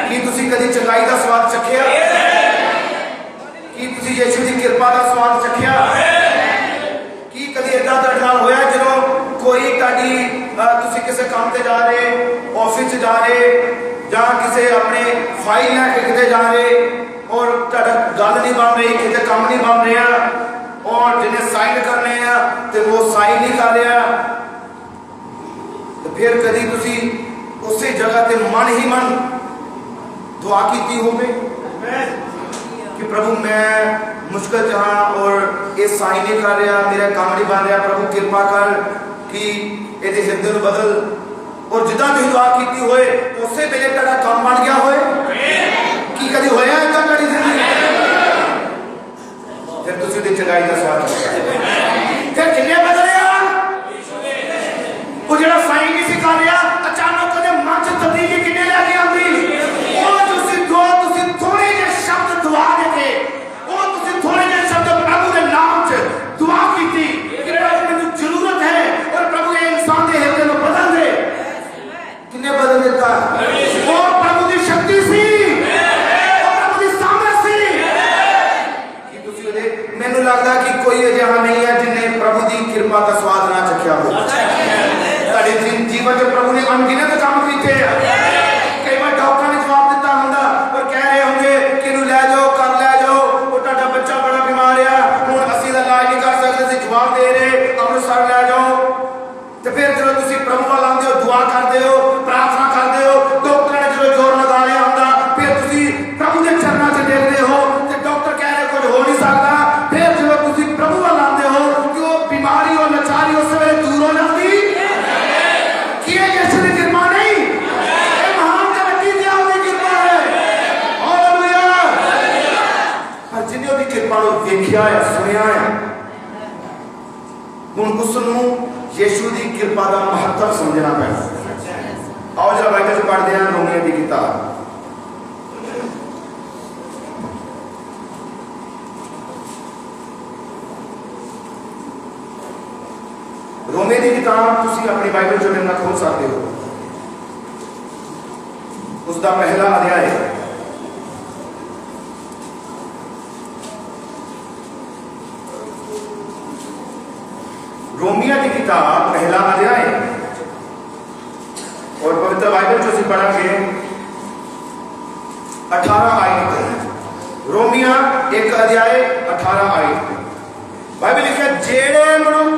कि तुसीं कदी चंगाई का स्वाद चखिया, कि तुसीं यीशु की कृपा का स्वाद चखिया, कि कदी इदां तुहाडे नाल होया जदों कोई तुहाडी तुसीं किसी काम ते जा रहे, ऑफिस जा रहे या किसी अपने फाइल लैके किते जा रहे और तुहाडा गल नहीं बन रही, किते काम नहीं बन रहा और जिन्हें साइन करने हैं तो वो साइन नहीं कर रहा, तो फिर कभी तुसी उसी जगह ते मन ही मन दुआ की होवे कि प्रभु मैं मुश्किल च हाँ और ये साइन नहीं कर रहा, मेरा काम नहीं बन रहा, प्रभु कृपा कर कि ये हृदय को बदल। और जिदा तुम दुआ की होए उस वेले तेरा काम बन गया होए कि कभी होया इदा तेरी जिंदगी, फिर तुसी दी चंगाई का स्वाद फिर किन्ने बदलिया। वो जेड़ा साइन नहीं सी कर रहा, अचानक ओदे मन च तब्दीली किन्ने लेके आंदी, ओ तुसी थोड़े जे शब्द दुआ देके, ओ तुसी थोड़े जे शब्द प्रभु के नाम च दुआ कीती कि प्रभु मैनू जरूरत है और प्रभु ये इंसान दे हृदय को बदल दे। किन्ने बदल देता? वो प्रभु की शक्ति सी, वो प्रभु की सामर्थ सी। कि तुसी ओदे मैनू लगदा कि कोई अजिहा नहीं है जिन्हें प्रभु की कृपा का स्वाद ना चखिया हो। तुहाडे जीवन में प्रभु ने अनगिनत काम कीते हैं। कई बार डॉक्टर ने जवाब दिता हुंदा और कह रहे होंगे कि इनू ले जाओ, कर ले जाओ, वो तुहाडा बच्चा बड़ा बीमार है, हुण असीं दा इलाज नहीं कर सकदे, असीं जवाब दे रहे अमृतसर ले जाओ। तो फिर जो तुसी प्रभु वाल आंदे हो, दुआ करदे हो, प्रार्थना करदे हो, डॉक्टर ने जो जोर लगा लिया हुंदा, फिर तुसी प्रभु के चरणों च देखदे हो ते डॉक्टर कह रहे कुछ हो नहीं सकता, फिर जो तुसी प्रभु वाल आंदे हो कि वो बीमारी और लाचारी उस वेले दूर हो जाती। कि ये यीशु की कृपा नहीं, ये महान व्यक्ति दी आपकी कृपा है। हालेलुया। पर जिन्हें उसकी कृपा को देखिया है, सुनिया है, हुण उसनू यीशु की कृपा का महत्व समझना पैना। आओ जरा बाइबल पढ़ते हैं रोमियो की किताब। रोमियो की किताब तुसी अपनी बाइबल जो मेरे खोल सकते हो, उसका पहला अध्याय रोमियो की किताब पहला अध्याय और पवित्र बाइबल जो पढ़ेंगे 18 आयत। रोमियो एक अध्याय 18 आयत बाइबल लिखा, जेड़े मनुख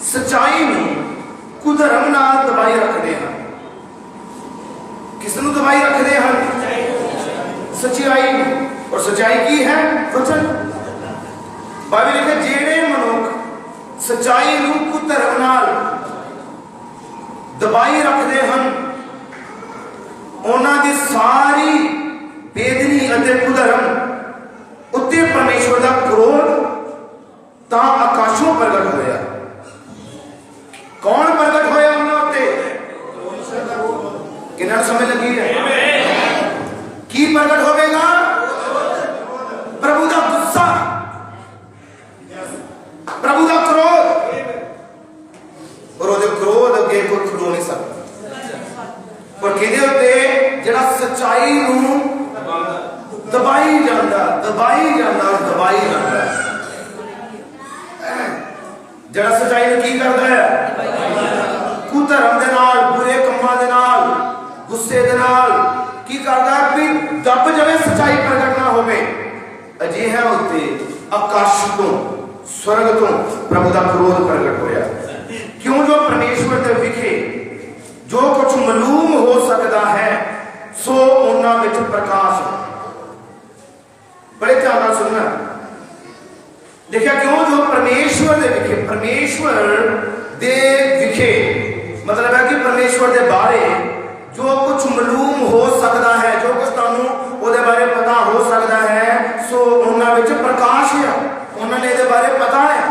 सच्चाई में कुधर्म नाल दबाई रखते हैं। किसनू दबाई रखते हैं? सच्चाई। और सच्चाई की है वचन। बाइबल लिखा, जेड़े मनुख सच्चाई नू कुधर्म नाल दबाई रखते हैं, उन्हां दी सारी बेदनी अते कुधर्म उत्ते परमेश्वर का क्रोध ता आकाशों प्रगट होया। कौन प्रगट होया उन्हां उत्ते? किन्ना समय लगी है? की प्रगट होवेगा? प्रभु का गुस्सा, प्रभु का क्रोध। और वो क्रोध अगे कोई खड़ो नहीं सकता। और किहदे उत्ते? जिहड़ा सच्चाई नूं दबाई जांदा, दबाई जांदा, दबाई जांदा। जिहड़ा सच्चाई नूं की करदा है? कुधर्म दे नाल, बुरे कम्मां दे नाल, गुस्से दे नाल की करदा है कि दब जावे, सच्चाई प्रगट ना होवे। अजिहा उत्ते आकाश तो स्वर्ग तो प्रभु का क्रोध प्रगट होया। क्यों? जो परमेश्वर दे विखे जो कुछ मालूम हो सकता है सो उन्हां विच प्रकाश। बड़े ध्यान नाल सुनना। देखिए, क्यों? जो परमेश्वर दे विखे, परमेश्वर दे विखे मतलब है कि परमेश्वर दे बारे जो कुछ मालूम हो सकता है, जो कुछ तुहानू ਉਹਦੇ बारे पता हो सकता है, सो उन्हां विच प्रकाश है, उन्होंने ये बारे पता है।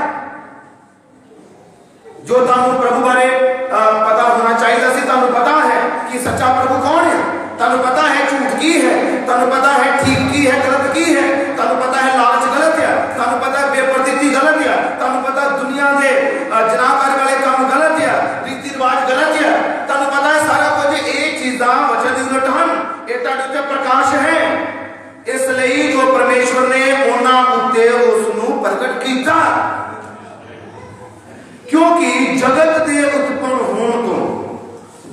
जो तुहानू प्रभु बारे पता होना चाहिए सी, तुहानू पता है कि सच्चा प्रभु कौन है, तुहानू पता है झूठ की है, तुहानू पता है ठीक की है गलत की है, तुहानू पता है लालच गलत है, तुहानू पता है बेपरदगी गलत है, तुहानू पता दुनिया के जना करने वाले काम गलत है, रीति रिवाज गलत है, तुहानू पता है सारा कुछ ये चीज़ां वचन दी उलट हन। ये तुहाडे उत्ते प्रकाश है, इसलिए जो परमेश्वर ने उन्हां उत्ते उसनू प्रगट किया, क्योंकि जगत के उत्पन्न होने तो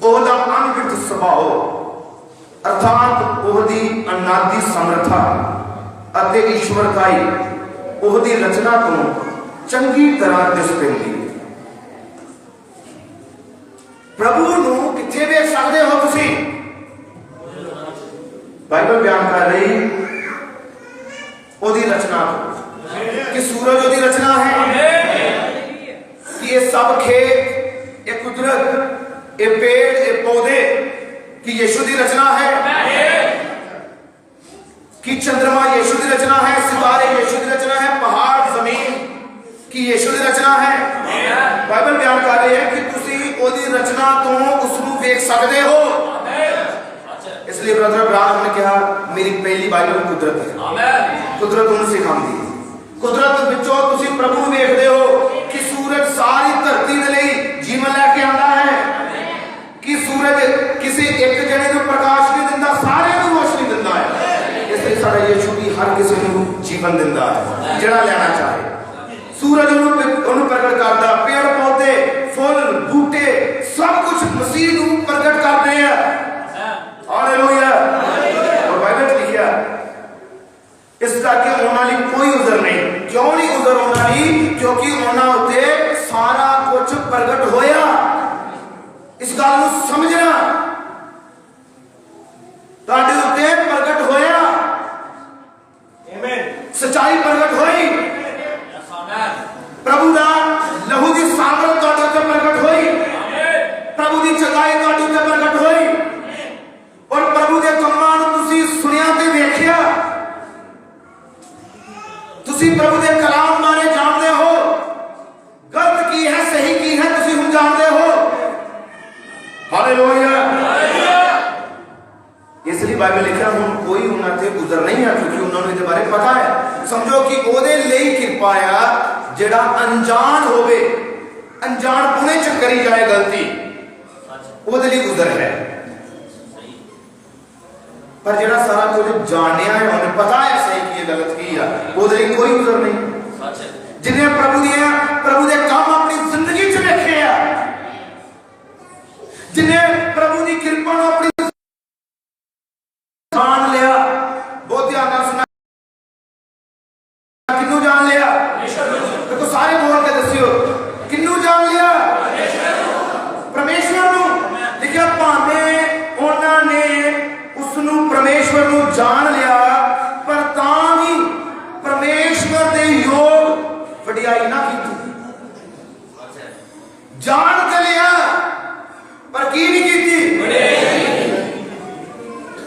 ओहदा अनगिनत सुभाव अर्थात ओहदी अनादि समर्था अते ईश्वरताई ओहदी रचना तो चंगी तरह दिस पैंदी। प्रभु नू किथे वेख सकदे हो तुसी? बाइबल बयान कर रही ओहदी रचना कि सूरज ओहदी रचना है, कि ये सब खेत, ये कुदरत, ये पेड़, ये पौधे कि यीशु की रचना है, कि चंद्रमा यीशु की रचना है, सितारे यीशु की रचना है, पहाड़ जमीन की यीशु की रचना है। बाइबल बयान कर रही है कि तुसी ओदी रचना तो उसनू देख सकते हो। इसलिए ब्रदर अब्राहम ने कहा मेरी पहली बाइबल कुदरत है, कुदरत उन्हें सिखाती है। कुदरत विचों तुसी प्रभु देखते हो कि सूरज सारी धरती दे लई जीवन लेके आंदा है, कि सूरज किसी एक जने को प्रकाश नहीं दिंदा, सारे को रोशनी दिंदा है। इसलिए सारा यीशु भी हर किसी को जीवन दिंदा है जिहड़ा लेना चाहे। सूरज उन्हें प्रगट करता, पेड़ पौधे फुल बूटे सब कुछ मसीह को प्रगट करते हैं। हालेलुया। और बाइबल लिखिया इस करके उन्होंने कोई उजर नहीं। क्यों नहीं उजर उन्होंने? क्योंकि उन्होंने सारा कुछ प्रगट होया। इस गल को समझना, तुहाडे उत्ते प्रगट होया, सच्चाई प्रगट हुई, प्रभु दा लहू की सामर्थ तुहाडे उत्ते प्रगट हुई, प्रभु की चंगाई तुहाडे उत्ते प्रगट हुई, और प्रभु के कम्मां नूं तुसीं सुनिया ते वेखिया, तुसीं प्रभु के कलाम बारे जानते हो, गलत की है सही की है तुसीं हुण जानते हो। हालेलुया। इसलिए बाइबल लिखा हुण कोई उन्होंने गुजर नहीं है, क्योंकि उन्होंने इहदे बारे पता है। समझो कि ओहदे लई कृपा आ जिहड़ा अनजान होवे, अनजान पुणे च करी जाए गलती, ओहदे लई गुजर है। पर जिहड़ा सारा कुछ जानिया है, उन्हें पता है सही की है गलत की है, ओहदे लई कोई गुजर नहीं। जिन्हें प्रभु दे काम अपनी जिंदगी च वेखे आ, जिन्हें प्रभु की कृपा नूं अपनी जान लिया, बहुत ध्यान नाल सुना, किन्नू जान लिया? देखो सारे बोल के दसियो, किन्नू जान लिया? परमेश्वर नूं। लिखिया भावें उन्होंने उसनू परमेश्वर नूं जान लिया, पर तां भी परमेश्वर दे योग वडियाई ना की। जान के लिया पर की नहीं की,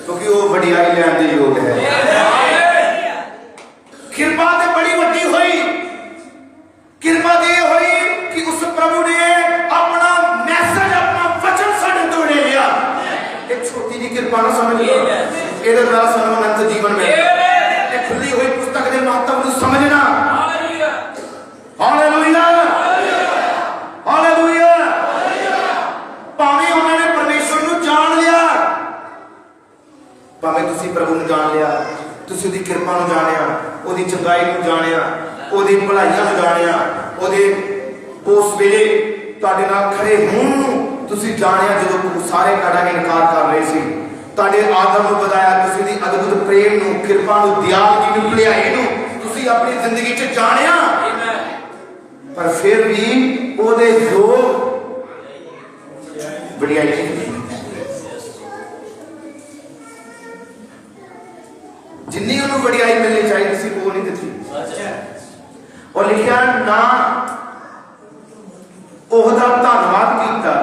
क्योंकि वो वडियाई लैण दे योग है। कृपा ते बड़ी वड्डी हुई, कृपा ते हुई कि उस प्रभु ने अपना मैसेज, अपना वचन साडे तों ले लिया। एक छोटी जी कृपा ना समझ लो, इहदे नाल सानूं अनंत जीवन मिलदा। एक खुली हुई पुस्तक दे महत्व नूं समझना। Hallelujah, hallelujah. भावें उन्होंने परमेश्वर नूं जान लिया, भावें तुसीं प्रभु नूं जान लिया, तुसीं उहदी कृपा नूं जानिया, उहदी चंगाई नूं जानिया, उहदी भलाइयां नूं जानिया, उहदे उस वेले तुहाडे नाल खड़े होण नूं तुसीं जानिया, जदों सारे तुहाडा इनकार कर रहे सी, तुहाडे आदर नूं बधाया, तुसीं दी अद्भुत प्रेम नूं, कृपा नूं, दयालगी नूं, भलाई नूं तुसीं अपनी जिंदगी च जानिया। पर फिर भी ओहदे योग वडियाई नहीं, जिन्नी उन्होंने वडियाई मिलनी चाहिए सी वो नहीं दी। और लिखिया ना ओहदा धन्नवाद किया,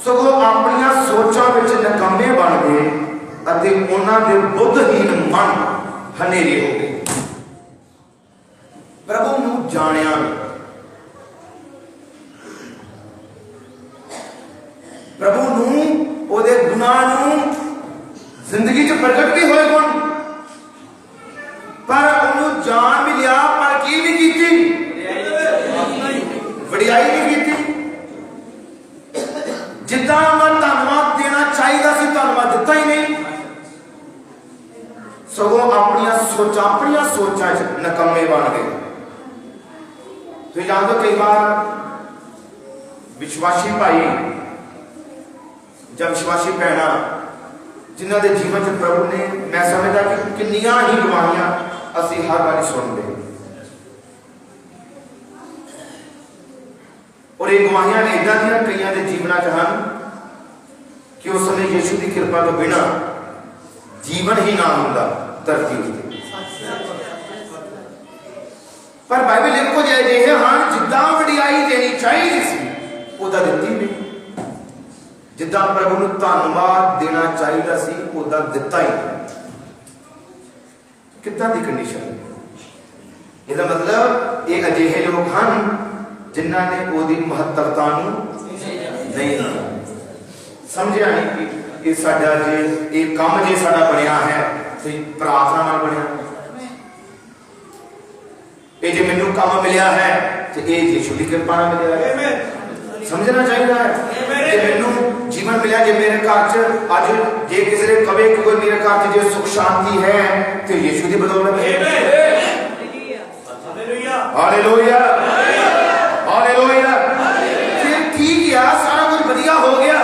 सगों अपनी सोचां विच नकामे उन्होंने बुद्धहीन मन हनेरे हो गए, प्रभु नूं जानिया नहीं, प्रभु नूं ओदे गुनाह नूं जिंदगी च प्रगट भी होए गुण, पर उन्होंने जान भी लिया, पर की भी की, वडियाई नहीं की। जिदा मैं धन्यवाद देना चाहिए सी, धन्यवाद दिता ही नहीं, सगों अपन सोचा नकम्मे बन गए। तो जान दो, कई बार विश्वासी भाई जब विश्वासी भैना जिन्हों के जीवन च प्रभु ने, मैं समझदा कि कितनियां ही गवाहियां असी हर बार सुनते, और ये गवाहियां इदा दी कई के जीवना च हैं कि उस समय यीशु की कृपा तो बिना जीवन ही ना होंदा धरती उत्ते। पर बाइबल लिखो जाए हाँ जिदा वडियाई देनी चाहिए सी उदा दिती नहीं, जिदा प्रभु नूं धन्यवाद देना चाहिए सी उदा दिता ही नहीं। कितना दी कंडीशन, इसका मतलब ये अजिहे लोग हैं जिन्हों ने ओदी महत्वता नहीं समझिया नहीं कि ये साडा जे ये काम जे साडा बनया है तो प्रार्थना नाल बनया, ये जे मैनू काम मिलया है तो ये यीशु की कृपा नाल मिलया है। समझना चाहिए है जे मैनू जीवन मिलया, जे मेरे घर च अज जे किसी ने कवे कि कोई मेरे घर च जे सुख शांति है तो यीशु की बदौलत है। Hallelujah, hallelujah. फिर ठीक है, सारा कुछ बढ़िया हो गया,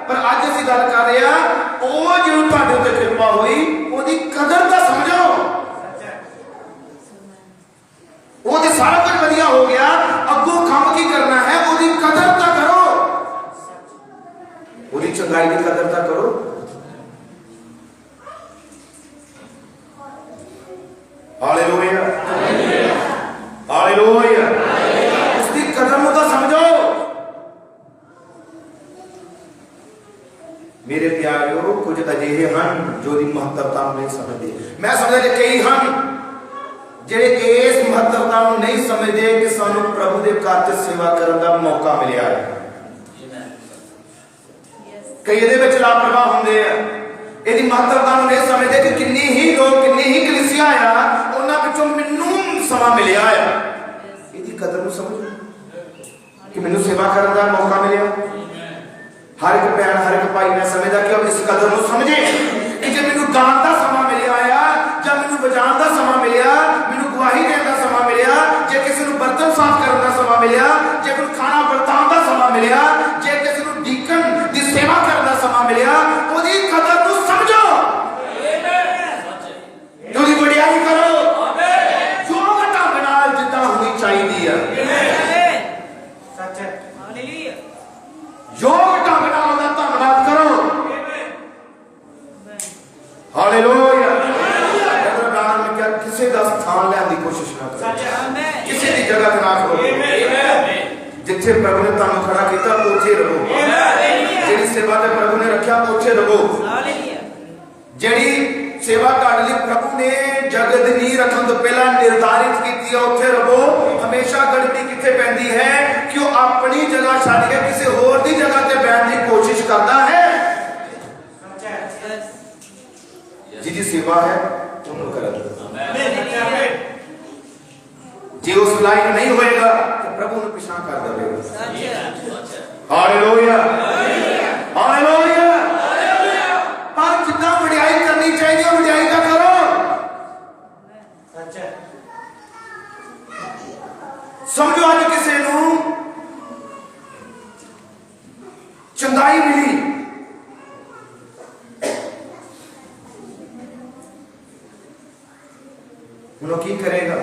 पर आज असीं गल कर रहे हैं वो जो तुहाडे उत्ते कृपा हुई ओदी कदर तो समझो। वो तो सारा कुछ बढ़िया हो गया, अगों काम की करना है, ओदी कदर तो करो, ओदी चंगाई की कदर तो करो। Hallelujah, hallelujah. उसकी कदर नूं तो समझो। मेरे प्यारियों, कुछ अजिहे हैं जो दी महत्वता नहीं समझते। मैं समझदा कई हैं जेड़े इस महत्वता नहीं समझते कि सानू प्रभु के घर च सेवा करने का मौका मिलया है। कई ये लापरवाह होंगे, यदि महत्वता नहीं समझते कि किन्नी ही लोग, किन्नी ही कलीसिया आ, उन्हां विचों मैनू समा मिलया है। इसकी कदर नूं समझो कि मैनू सेवा करने का मौका मिलया। हर एक भैन, हर एक भाई मैं समझदा कि अब इस कदर नूं समझे कि जे मैनू गान का समा मिलया आ, जब मैनू बजाण का समा मिलया, मैनू गवाही देने का समा मिलया, जे किसी नूं बर्तन साफ करने का समा मिलया, जे मैनू खाना बर्तान का समा मिलया, जे किसी नूं डीकन दी सेवा करने का समा मिलया, ओदी कदर नूं समझो, ओदी वडियाई करो, जो ढंग नाल जिद्दां होनी चाहिदी है। सच है, हालेलुया। जो ढंग नाल दा धन्नवाद करो। हालेलुया। किसी का स्थान लेने की कोशिश ना करो, किसी की जगह ना करो। जिथे प्रभु ने तुहानू खड़ा किया उथे रहो, जिहड़ी सेवा ते प्रभु ने रखा उथे रहो, जिहड़ी सेवा तुहाडे लई प्रभु ने जगत नी रखण तो पहला निर्धारित की उथे रहो। हमेशा गलती किथे पैंदी है कि वो अपनी जगह छड्ड के किसी होर दी जगह ते बैठने की कोशिश करता है। जिहदी सेवा है उन्होंने कर दो। जे उस लायक नहीं होएगा तो प्रभु ने पिछा कर देगा। Hallelujah, hallelujah. पर जितना वडियाई करनी चाहिए वडियाई का करो। समझो आज किसी नूं चंगाई मिली, उन्हों की करेगा?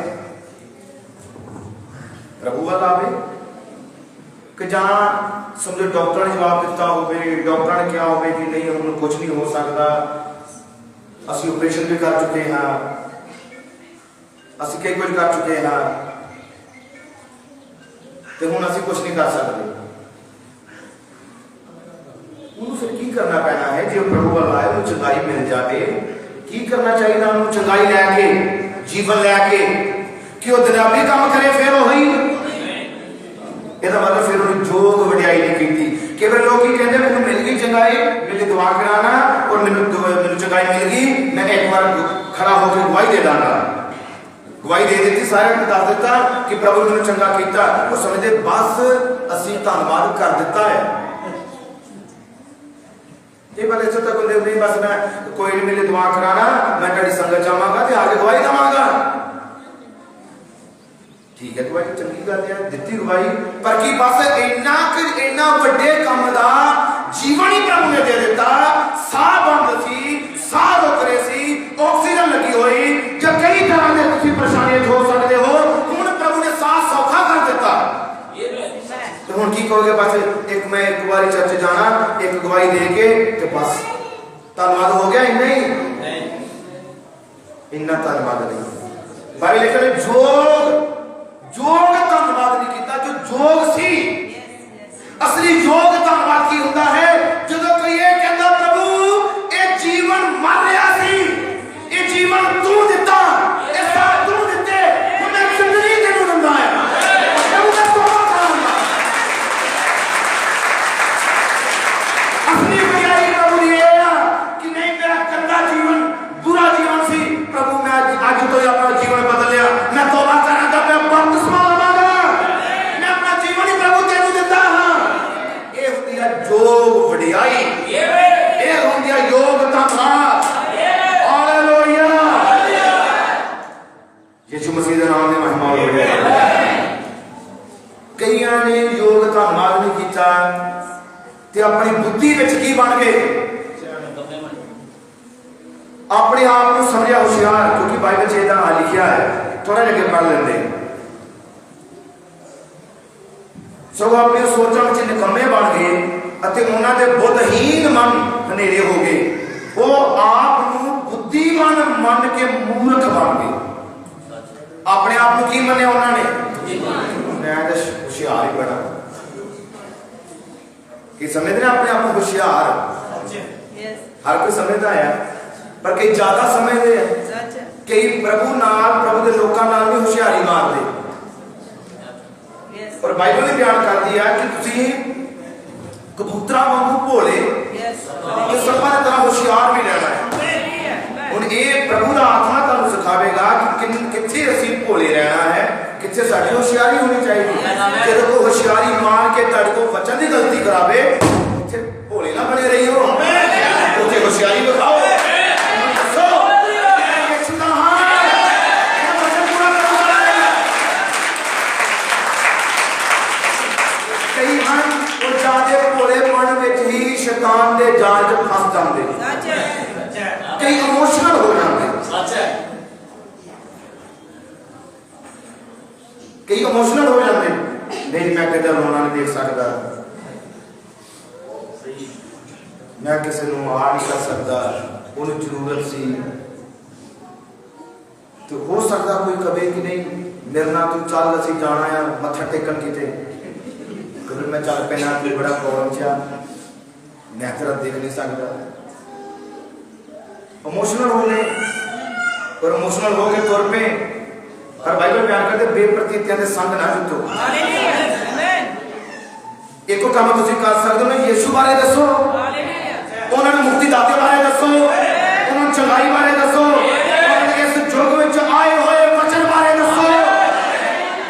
प्रभु वाल आवे कि जहां समझो डॉक्टर ने जवाब दिता हो, डॉक्टर ने क्या हो कि नहीं हम कुछ नहीं हो सकता, असि ऑपरेशन भी कर चुके हैं, असि कई कुछ कर चुके हैं, तो हुण असि कुछ नहीं कर सकते। उन्होंने फिर की करना पैना है? जो प्रभु वाल आए चंगाई मिल जाए, की करना चाहिए उन्होंने चंगाई लैके जीवन लैके कि वह दुनियावी काम करे फिर वही मतलब फिर उन्हें जोग वड्याई नहीं की। केवल लोग ही कहते मैंने मिल गई चंगाई, मेरी दुआ कराना और मैंने चंगाई मिल गई, मैं एक बार खड़ा होकर गवाही दे डाला। गवाही दे दी सारे दस दिता कि प्रभु ने चंगा किया, वो समझते बस असी धन्यवाद कर दिता है। इसे तक नहीं बस मैं कोई नहीं मेरी दुआ कराना, मैं तेरी संगत जावांगा ते आगे गवाही देवांगा। ठीक है गवाही चंगी गल है, दित्ती गवाही, पर की बस इन्ना वड्डे काम दा जीवन ही प्रभु ने दे दिता। साह बंद सी, साह रोकरे सी, ऑक्सीजन लगी हुई, जब कई तरह के तुसी परेशानियां हो सकते हो, हुण प्रभु ने साह सौखा कर दिता। तो हुण की कहोगे बस मैं एक बार चर्च जाना, एक गवाही दे के ते बस धन्यवाद हो गया? नहीं, इन्ना धन्यवाद नहीं। बाइबल लिखा है जोग धन्यवाद नहीं किया। जो जोग सी असली जोग धन्यवाद की होता है जो कोई ये कहता प्रभु ये जीवन मर रहा सी, ये जीवन तू दिता, ये साथ तू दिते, मैं जिंदगी तेनू दिंदा है। प्रभु का तोबा करांगा। असली बड़ाई प्रभु दी है कि नहीं मेरा गंदा जीवन बुरा जीवन सी, प्रभु मैं आज तो अपना जीवन बदल लिया, मैं तोबा करांगा, मैं बपतिस्मा लवांगा, मैं अपना जीवन ही प्रभु तेनू दिता हां। ये होती है जोग वड्याई, ये होती है योग धन्यवाद। हालेलुया, यीशु मसीह दे नाम दी महिमा हो। कईयां ने योग धन्यवाद नहीं कीता ते अपनी बुद्धि विच की बन गए, अपने आप को समझा होशियार, क्योंकि बाइबल च इदां लिखिया है, थोड़ा लगे पढ़ लेंदे। सो अपनी सोचां विच निकम्मे बन गए अते उन्हां दे बुद्धहीन मन हनेरे हो गए, वो आप नूं बुद्धिमान मन के मूर्ख बन गए। अपने आप को की मन्या उन्होंने? मैं तो होशियार ही बड़ा। कि समझते हैं अपने आप को होशियार? हर कोई समझता है, पर कई ज्यादा समझते हैं, कई प्रभु के लोगों नाल भी होशियारी मारते। और बाइबल ने बयान कर दिया कि तुसी कबूतरा वांगू भोले ते सर्पां दी तरह होशियार भी रहना है। हुण ये प्रभु दा आत्मा तुहानूं सिखावेगा कि कित्थे असीं भोले रहना है, कित्थे साडी होशियारी होनी चाहिए। जदों कोई होशियारी मार के तुहाडे कोल वचन दी गलती करावे, उत्थे भोले ना बने रहियो, उत्थे होशियारी दिखाओ। शैतान दे जाल च फस जाते, कई इमोशनल हो जाते, कई इमोशनल हो जाते। नहीं मैं किधर रोना नहीं देख सकता, मैं किसी को आ नहीं कर सकता, उन्हें जरूरत सी। तो हो सकता कोई कहे कि नहीं मेरे नाल तू चल असीं जाना है मत्था टेकन किते, कभी मैं चल पैना कोई बड़ा प्रॉब्लम चा, मैं तेरा देख नहीं सकता। इमोशनल हो गए और इमोशनल हो के तौर पे, और बाइबल बयान करते बेप्रतीतियां दे संग ना जुटो। एक काम तुसीं कर सकदे हो, यीशु बारे दसो, उन्होंने मुक्ति दाते बारे दसो, उन्होंने चंगाई बारे दसो, उन्होंने इस युग विच आए हुए वचन बारे दसो,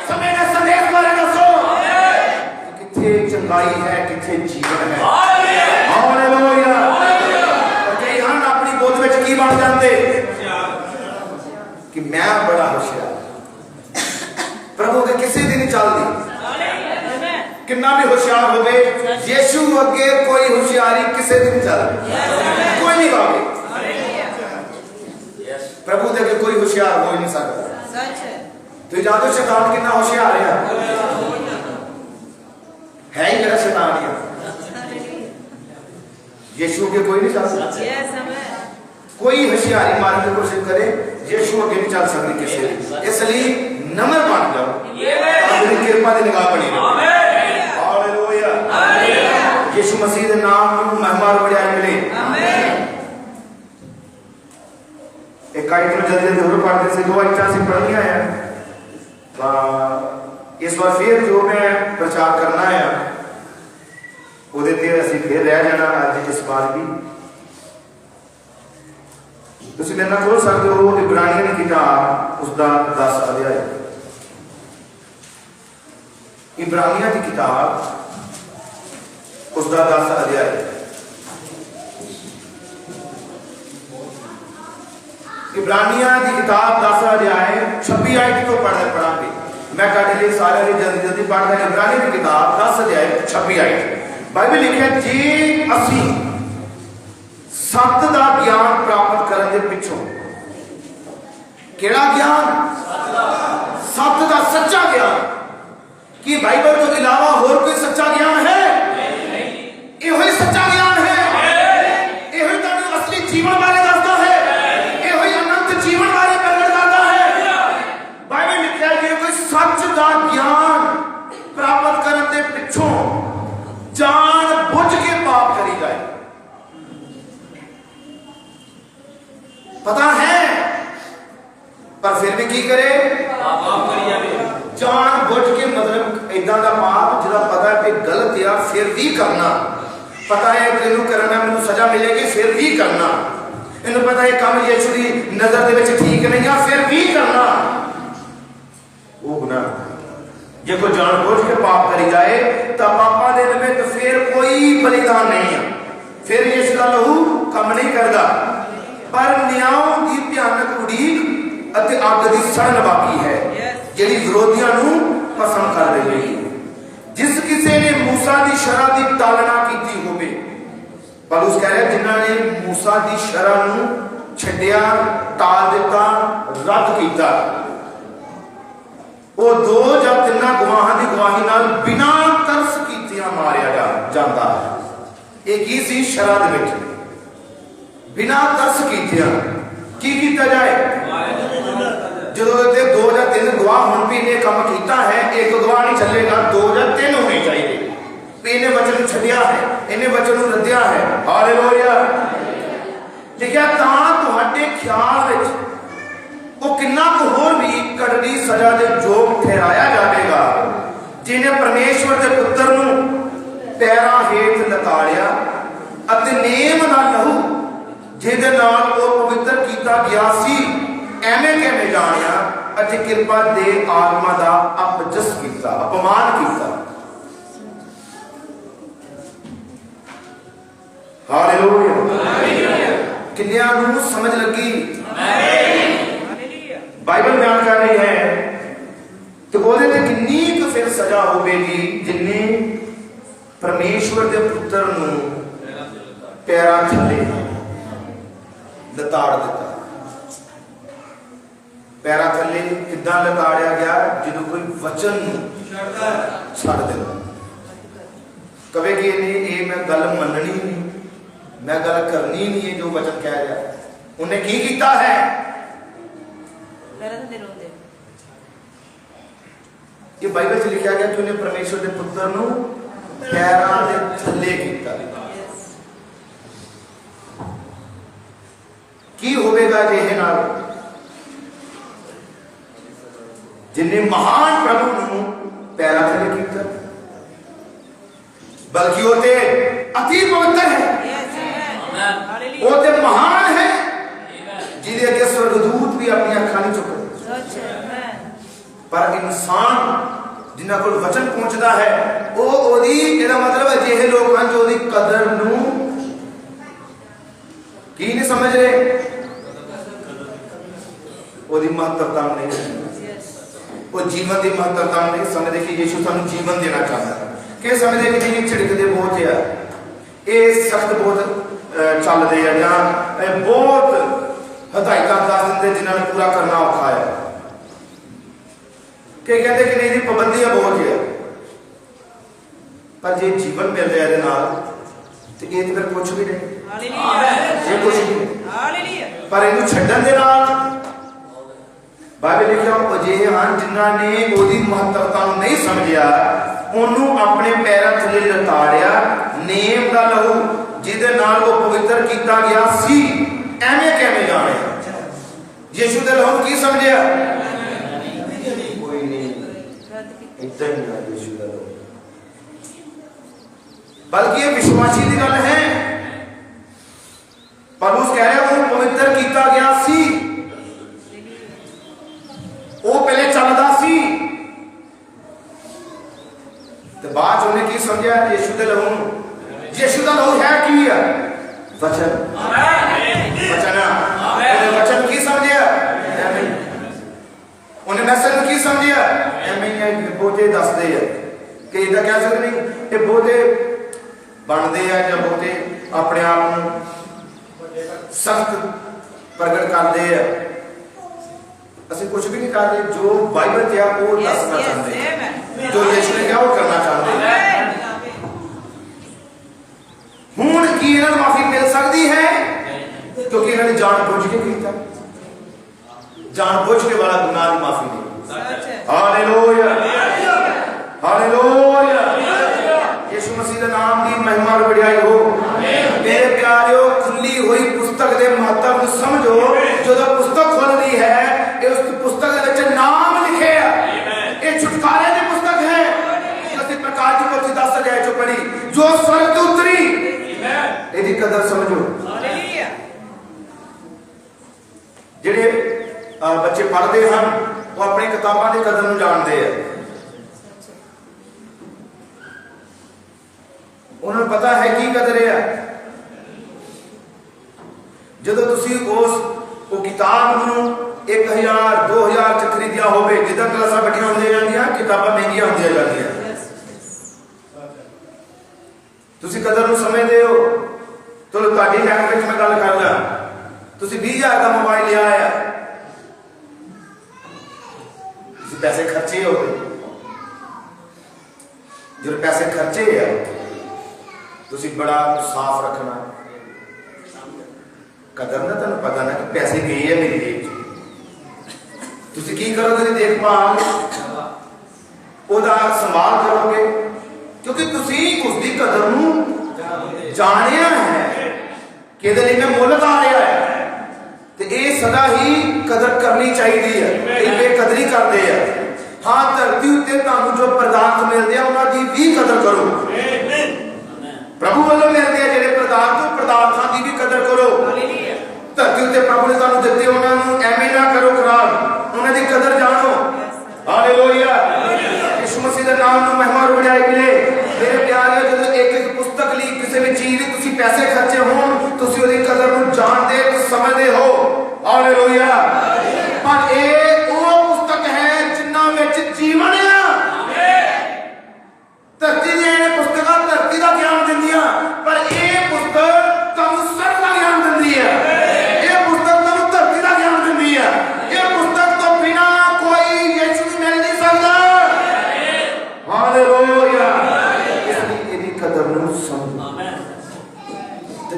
समय दे संदेश बारे दसो, किथे चंगाई है, किथे जीवन है। हालेलुया। कई हम अपनी बोध विच की बन जाते कि मैं बड़ा होशियार, प्रभु के किसी दिन नहीं चलती, कितना भी होशियार हो गए, यीशु अगे कोई होशियारी किसी दिन चल कोई नहीं गावे। प्रभु के अगे कोई होशियार हो ही नहीं सकता। तो जानो शैतान कितना होशियार है ही मेरा शैतान ही। यीशु के कोई नहीं चल सकता, कोई होशियारी मारने की कोशिश करे, यीशु अगे नहीं चल सकती किसी। इसलिए नम्र बन जाओ, अपनी कृपा की निगाह बनी रहो। हालेलुया। यीशु मसीह के नाम को महिमा और बड़ाई मिले। एक आयत में जल्दी जल्दी होर पढ़ते थे, 2 आयतां असीं पढ़नियां है। इस बार फिर जो मैं प्रचार करना है ਉਹਦੇ ਤੇ ਅਸੀਂ फिर रह जाना ਅੱਜ इस बार भी। ਤੁਸੀਂ ਮੇਰੇ ਨਾਲ ਖੋਲ ਸਕਦੇ ਹੋ ਇਬਰਾਨੀਆਂ ਦੀ किताब उसका 10 अध्याय। इब्रानियां की किताब उसका 10 अध्याय। इब्रानियां की किताब 10 अध्याय 26 आयत तो पढ़ांगे। मैं कट लिए सारे जल्दी जल्दी पढ़ रहे। इब्रानियां की किताब 10 अध्याय 26 आयत बाइबल लिखा, जे असी सत्य का ज्ञान प्राप्त करने के पिछों, केड़ा ज्ञान? सत्य का सच्चा ज्ञान। कि बाइबल तो इलावा और कोई सच्चा ज्ञान है? यो ही सच्चा ज्ञान है। यो ही तुहानू असली जीवन बारे दसदा है। यो ही अनंत जीवन बारे प्रगट करता है। बाइबल लिखा है, कोई सच का ज्ञान प्राप्त करने के पिछों जान बुझ के पाप करी जाए। पता है पर फिर भी की करे? पाप करी जाए। जान बुझ के मतलब इदा का पाप जिहदा पता है कि गलत है फिर भी करना। पता है कि इनू करना मैनू सजा मिलेगी फिर भी करना। इनू पता है काम यीशु की नजर दे विच ठीक नहीं है फिर भी करना, वो गुनाह। जे कोई जान बुझ के पाप करी जाए तो पापा दे निमित्त फिर कोई बलिदान नहीं है, फिर यीशु का लहू काम नहीं करता। पर न्याय की भयानक उड़ीक अते अग की सड़न बाकी है जिहड़ी विरोधियों नू पसंद कर रही है। जिस किसी ने मूसा की शरह की तालना की होवे, पौलुस कह रहा जिन्हां ने मूसा की शरह नू छड्डिया, टाल दिता, रद्द किया, वो 2 या 3 गवाहां की गवाही नाल बिना तरस कीतियां मारिया जाता है। एक ही सी शरह दे विच बिना तरस कीतियां की कीता जाए? जो 2 या 3 गवाह हुण भी इन्हें काम किया है, एक गवाह नहीं चलेगा, 2 या 3 होने चाहिए। इन्हें वचन छड्डिया है, इन्हें वचन रद्दिया है। हालेलुया। लिखिया तां तुहाडे ख्याल विच वो किन्ना को होर भी कड़वी सजा दे जोग ठहराया जाएगा, जिन्हें परमेश्वर के पुत्र नू पैरां हेठ लताड़िया अते नेम दा लहू जिहदे नाल वो पवित्र कीता गया सी एवें किवें जाणिया अते किरपा दे आत्मा दा अपजस कीता, अपमान कीता। हालेलुया। किन्नियां नू समझ लगी? बाइबल बयान कर रही है तो बोले थे किन्नी तो फिर सजा होगी जिन्हें परमेश्वर के पुत्र नू पैरां थले लताड़ दिता। पैरां थले किदां लताड़िया गया? जो कोई वचन छड़ देना कवे कि ये मैं गल मननी नहीं, मैं गल करनी नहीं है जो वचन कह रहा। उन्हें की कीता है? ये बाइबल से लिखा गया कि उन्हें परमेश्वर के पुत्र नू पैरां दे थल्ले कीता। की होवेगा जे नाल जिन्हें महान प्रभु नू पैरां थल्ले कीता, बल्कि वो ते अति पवित्र है, वो ते महान है, जिहदे अगे स्वर्गदूत भी अपनी अखां नहीं चुकदे। पर इंसान जिन्हां कोल वचन पहुंचता है वो ओदी इहदा मतलब अजिहे लोग हैं जो ओदी कदर नू की नहीं समझ रहे, ओदी महत्वता नहीं, वो जीवन की महत्वता नहीं समझते कि यीशु सानू जीवन देना चाहता है। कि समझते कि जी झिड़कते बहुत है, ये सख्त बहुत चलते हैं या बहुत हदायत दस देंगे जिन्होंने पूरा करना औखा है, कि कहते कि नहीं जी पाबंदियां बहुत है। पर जो जीवन मिल रहा है तो ये तो फिर कुछ भी नहीं, ये कुछ भी नहीं। पर इनू छड्डन दे नाल बाइबल लिखा अजिहे हैं जिन्होंने ओदी महत्वता नहीं समझिया, उन्होंने अपने पैरों थले लताड़िया, नेम दा लहू जिहदे नाल वो पवित्र किया गया सी एवें किवें जाने। इतना ही ना यीशु का लहू, बल्कि ये विश्वासी की गल है। पौलुस कह रहा वो पवित्र किया गया सी, वो पहले चलता सी ते बाद उन्हें की समझा यीशु के लहू, यीशु का लहू है की है वचन, वचन वचन की समझिया उन्हें मैसेज की समझिया एवं बहुते दसते हैं कि इदा कह सकते नहीं, ये बहुते बनते हैं या बहुते अपने आप सख्त प्रगट करते हैं। असं कुछ भी नहीं करते, जो बाइबल क्या वो दसना चाहते हैं, जो यीशु ने क्या वो करना चाहते हैं। हुण की इन्हें माफी मिल सकती है क्योंकि इन्होंने जानबूझ के किया, जानबूझ के वाला गुनाह की माफी नहीं। हालेलुया हालेलुया, यीशु मसीह के नाम की महिमा और बढ़ाई हो। मेरे प्यारियों, खुली हुई पुस्तक के महत्व को समझो। जो पुस्तक खोल रही है ये उस पुस्तक के नाम लिखे है, ये छुटकारे की पुस्तक है। किसी प्रकार की पोथी 10 अध्याय जो पढ़ी, जो स्वर्ग से उतरी, यदि कदर समझो। जेडे बच्चे पढ़ते हैं वो अपनी किताबों की कदर में जानते हैं, उन्होंने पता है की कदर है। जो तुसी उस किताब को 1000 2000 च खरीदिया हो, जिदा क्लासा बड़िया होंदियां किताबा महंगिया होंदियां जांदियां, तुसी कदर समझते हो। तो तुहाडी लैंग्वेज में गल कर ला, तुसी 20,000 का मोबाइल लिया है, पैसे खर्चे हो गए, जो पैसे खर्चे है तुसी बड़ा साफ रखना, कदर ना तुहानू पता ना कि पैसे गए है मेरी जेब, तुसी की करोगे, देखभाल ओदा संभाल करोगे, क्योंकि तुसी उसकी कदर नू जानिया है कि इहदे लई मैं मुल ला रहा है। तो ये सदा ही कदर करनी चाहिए है, ये बेकदरी करते हैं। हाँ, धरती उत्ते तुहानू जो पदार्थ मिलते हैं उन्होंने भी कदर करो, प्रभु वालों मिलते हैं जेडे पदार्थ, पदार्थों की भी कदर करो। धरती उत्ते प्रभु ने तुहानू दिते, उन्होंने एवं ना करो खराब, उन्होंने कदर जानो। हालेलुया, यीशु मसीह के नाम को महिमा और बढ़ाई मिले। मेरे प्यारे, जो एक पुस्तक ली, किसी भी चीज तुसी पैसे खर्चे हो, तुसी उसकी कदर को जानते समझते हो। हालेलुया, पर एक वो पुस्तक है जिन्ना विच जीवन है। धरती दी पुस्तक धरती का ज्ञान दिंदियां, पर यह पुस्तक तुहानू स्वर्ग का ज्ञान दिंदी है। यह पुस्तक तुहानू धरती का ज्ञान दिंदी है। यह पुस्तक तो बिना कोई यीशु मिल नहीं सकता। हालेलुया, इसलिए इहदी कदर नू समझो।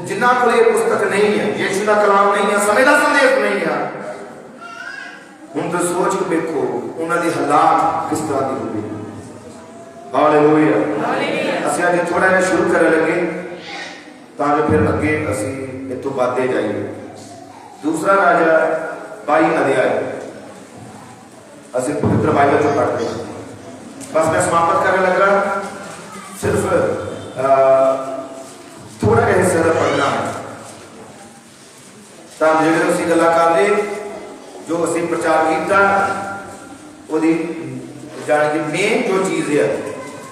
जिन्ना को ये पुस्तक नहीं है, यीशु का कलाम नहीं है, समय का संदेश नहीं है, हुण तो सोच के देखो उन्होंने हालात किस तरह की होगी। हालेलुया, असं अज थोड़ा जिहा शुरू करने लगे ताकि फिर अगे असी इतों बढ़ते जाइए। दूसरा राजा 22 अध्याय असं पवित्र बाइबल चो पढ़ते हैं। बस मैं समाप्त करने लगा, सिर्फ थोड़ा हिस्सा का पढ़ना है ताकि जो असी गल्लां कर रहे, जो असी प्रचार किया, उसकी जाने की मेन जो चीज है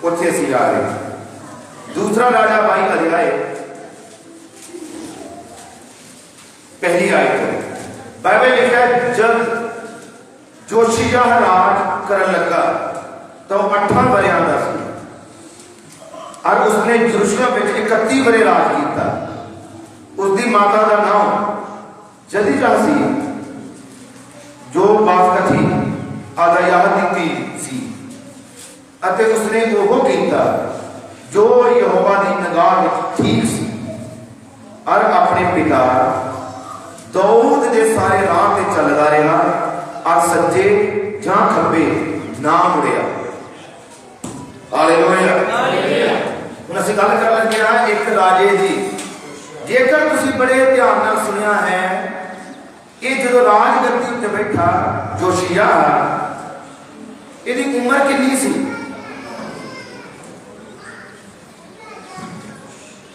उत्थे असी आ रहे। दूसरा राजा 22 अध्याय पहली आयत बाइबल लिखा है, जब जोशिय्याह राज करन लगा तो 8 वरियां दा सी और उसने यरूशलेम में 31 वरे राज किया। उसकी माता का नाम जदीजा सी, जो बासकथी आदायाह दी सी, अते उसने वो किया जो यहोवा की निगाह में ठीक सी, और अपने पिता दाऊद के सारे राह पे चलता रहा और सज्जे जां खब्बे ना मुड़िया। हालेलुया, हुण असीं गल कर लगे हां एक राजे दी। जेकर तुसीं बड़े ध्यान नाल सुनिया है, ये जो राजगद्दी उत्ते बैठा जोशिय्याह, इहदी उम्र कितनी सी?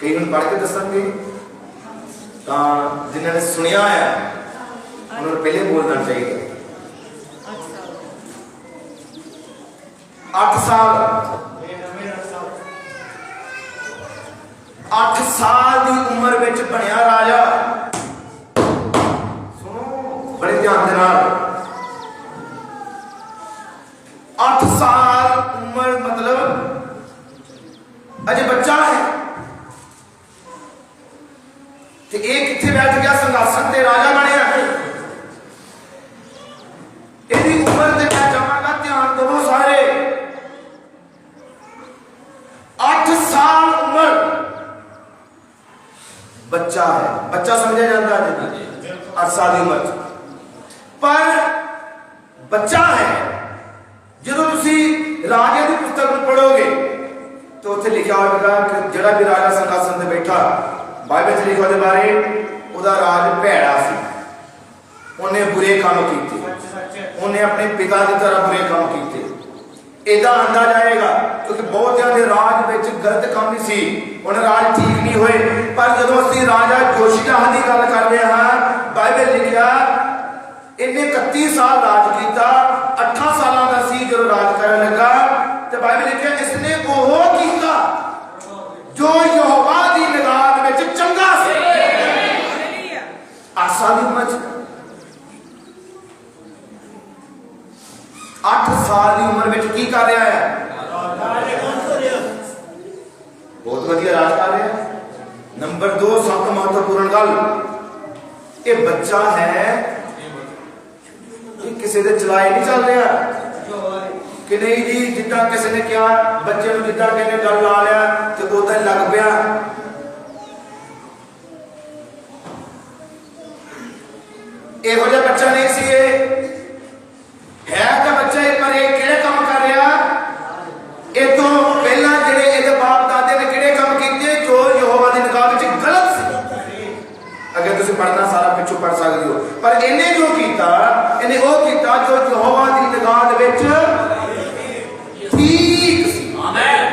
कई हम पढ़ के दसेंगे तो जिन्होंने सुनिया है उन्होंने पहले बोलना चाहिए। 8 साल 8 साल की उम्र में बनया राजा। सुनो बड़े ध्यान के नाल, 8 साल उम्र मतलब अजे बच्चा है। ते एक किथे बैठ गया संघासन ते राजा बनया। एदी उम्र ते मैं चाहांगा ध्यान दो सारे। 8 साल उम्र बच्चा है, बच्चा समझा जाता है 8 साल की उम्र, पर बच्चा है। जो तुसी राजे की पुस्तक में पढ़ोगे तो उत्थे लिखा होगा कि जड़ा भी राजा सिंहासन ते बैठा, बाइबल च लिखा बारे उहदा राज भैड़ा सी, उन्हें बुरे काम किए, उन्हें अपने पिता की तरह बुरे काम किए। इदा आंदा जाएगा क्योंकि बहुत ज्यादा राज में गलत काम नहीं सी, उन्हें राज ठीक नहीं हुए। पर जो असं राजा जोशियाह की गल करते हैं, बाइबल लिखा इन्हें 31 साल राज किया, 8 साल का सी जो राज करने लगा। तो बाइबल लिखा इसने वो किया जो यहोवा की निगाह में चंगा सी। 8 साल की उम्र, 8 साल की उम्र में की कर रहा है? बहुत बढ़िया राज कर रहा है। नंबर 2 सबसे महत्वपूर्ण गल, ये बच्चा है, किसी के चलाए नहीं चल रहा कि नहीं जी। जिदा किसी ने कहा बच्चे को, जिदा कहने गल ला लिया तो उदा लग पिया। एहो जिहा बच्चा नहीं सी है तो बच्चा पर किहड़े काम कर रहा? ये तो पहला जिहड़े इहदे बाप दादे ने किहड़े काम कीते जो यहोवा दी निगाह विच गलत सी। अगर तुसीं पढ़ना सारा पिछों पढ़ सकते हो, पर इन्हें जो किया, इन्हें वो किया जो यहोवा दी निगाह दे विच ठीक सी। आमीन।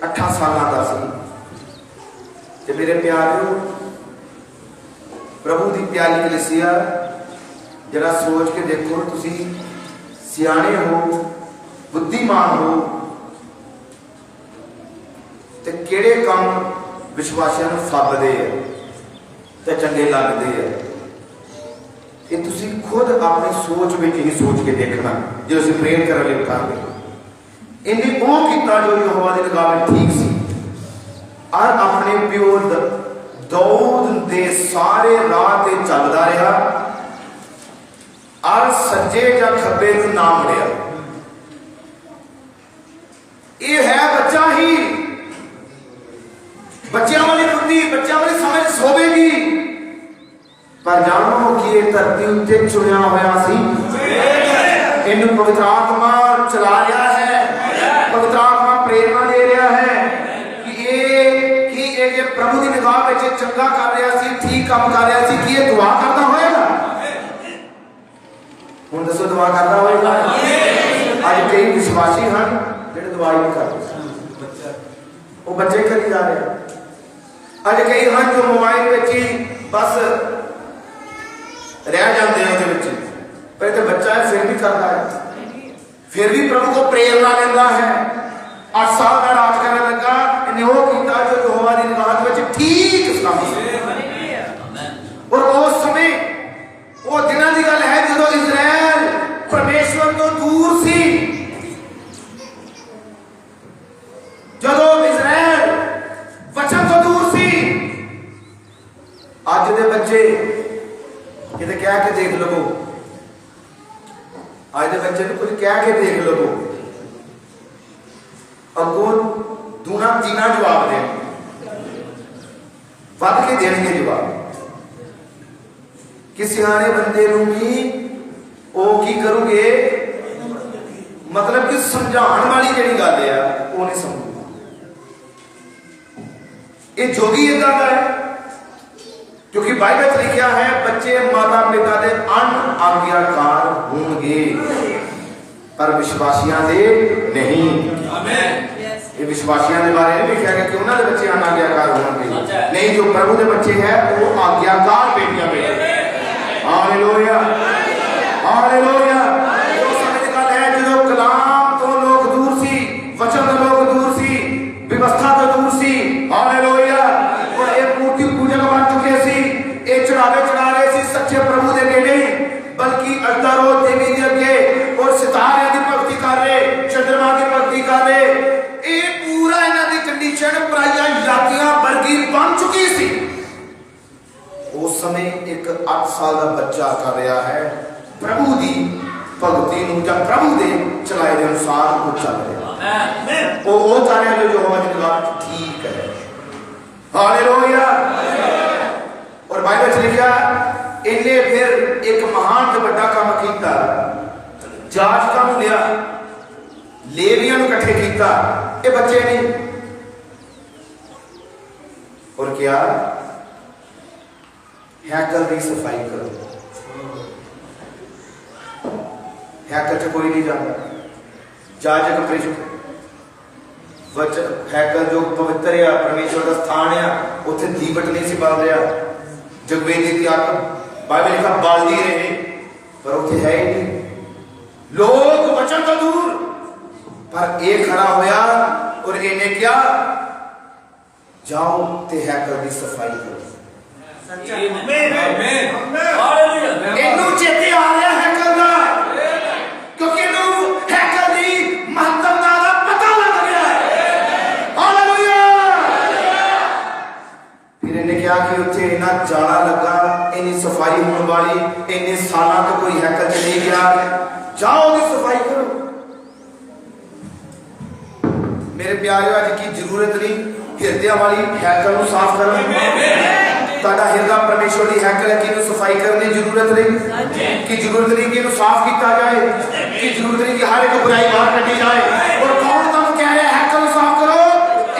8 साल का सी। ते मेरे प्यारों, प्रभु की प्यारी कलीसिया, जरा सोच के देखो, तुसी सियाने हो, बुद्धिमान हो, ते किहड़े काम विश्वासियों को फबदे है ते चंगे लगते हैं। ये तुसी खुद अपनी सोच में ही सोच के देखना जो असीं प्रेयर करने लिए उठांगे। इन्हें वो किया जो यहोवा दी निगाह में ठीक सी, और अपने प्यो दाऊद दे सारे राह ते चलदा रहा, और सज्जे या खब्बे को ना मुड़िया। ये है बच्चा ही, बच्चों वाली बुद्धि, बच्चों वाली समझ सोवेगी। पर जानो कि ये धरती उत्ते चुनिया होया सी, इन्हू पवित्र आत्मा चला रहा है, पवित्र आत्मा प्रेरणा दे रहा है कि ये प्रभु की निगाह में चंगा कर रहा सी, ठीक काम कर रहा सी, कि ये दुआ करता होएगा। हुण दसो दुआ करता होएगा? अज कई विश्वासी हैं जिहड़े दुआ ही नहीं करते, वो बच्चे करी जा रहे हैं। अज कई हैं जो मोबाइल में ही बस रह जाते हैं, पर तो बच्चा है फिर भी करता है, फिर भी प्रभु को प्रेरणा लेता है। 8 साल का राज करने लगा, इन्हें वो किया जो यहोवा दी निगाह में ठीक काम सी। और उस समय वो दिनों की गल है जो इजराइल परमेश्वर तो दूर सी, जो इजराइल वचन तो दूर सी। आज के बच्चे किते कह के देख लो, आज के बच्चे ने कुछ कह के देख लो, अगो दूना तीना जवाब दे, वध के देंगे जवाब। कि सियाने बंदे नूं भी वो की करोगे, मतलब कि समझाने वाली जिहड़ी गल है वो नहीं समझूगा। ये जोगी इदा का है, क्योंकि बाइबल में लिखा है बच्चे माता पिता के अन आज्ञाकार होंगे पर विश्वासियों के नहीं। ये विश्वासियों के बारे में लिखा गया कि उन्होंने बच्चे अनाज्ञाकार होंगे, नहीं जो प्रभु के बच्चे हैं वो आज्ञाकार बेटियां बेटे। Hallelujah hallelujah. उस समय की गल है जो कलाम तो लोग दूर सी, वचन तो लोग दूर सी, व्यवस्था तो दूर सी। हालेलुया। और ये मूर्ति पूजक बन चुके सी, ये चढ़ावे चढ़ा रहे सी सच्चे प्रभु के अगे नहीं, बल्कि अजदारो देवी के अगे और सितारे की भक्ति कर रहे, चंद्रमा की भक्ति कर रहे। ये पूरा इन्हां दी कंडीशन पराइयां जातियां वर्गी बन चुकी सी। उस समय एक 8 साल का बच्चा कर रहा है प्रभु की भगती या प्रभु के चलाए के अनुसार वो चल रहा वो चल रहा जो यहोवा की निगाह ठीक है। हालेलुया। और बाइबल च लिखा इन्हें फिर एक महान ते बड़ा काम किया, जाजकां नूं लिया, लेवियां नूं इकट्ठे किया, ये बच्चे नहीं, और क्या हैकल की सफाई करो। हैकल च कोई नहीं जाता, जाजक प्रेषित हैकल जो पवित्र है परमेश्वर का स्थान है, उत्थे दीवट नहीं सी बाल रहा, जगवेदी की आत्मा बाइबल लिखा बालदी रहे पर उत्थे है ही नहीं। लोग वचन तो दूर पर एक खड़ा होया और इन्हें क्या जाओ ते हैकल की सफाई करो। इन्हू चेते आ रहा हैकल दा, क्योंकि इन्हू हैकल दी महत्वता दा पता लग गया है। हालेलुया। फिर इन्हें क्या कि उत्थे इन्ना जाड़ा लगा, इन्नी सफाई होने वाली, इन्ने साल तो कोई हैकल च नहीं गया, जाओ दी सफाई करो। मेरे प्यारे आज की जरूरत नहीं हिरदे वाली हैकल को साफ करने, ताड़ा हिरदा परमेश्वर की हैकल है कि सफाई करने की जरूरत नहीं, कि जरूरत नहीं कि साफ किया जाए, कि जरूरत नहीं कि हर एक बुराई बाहर कटी जाए। और कौन तुम कह रहे हैं हैकल साफ करो?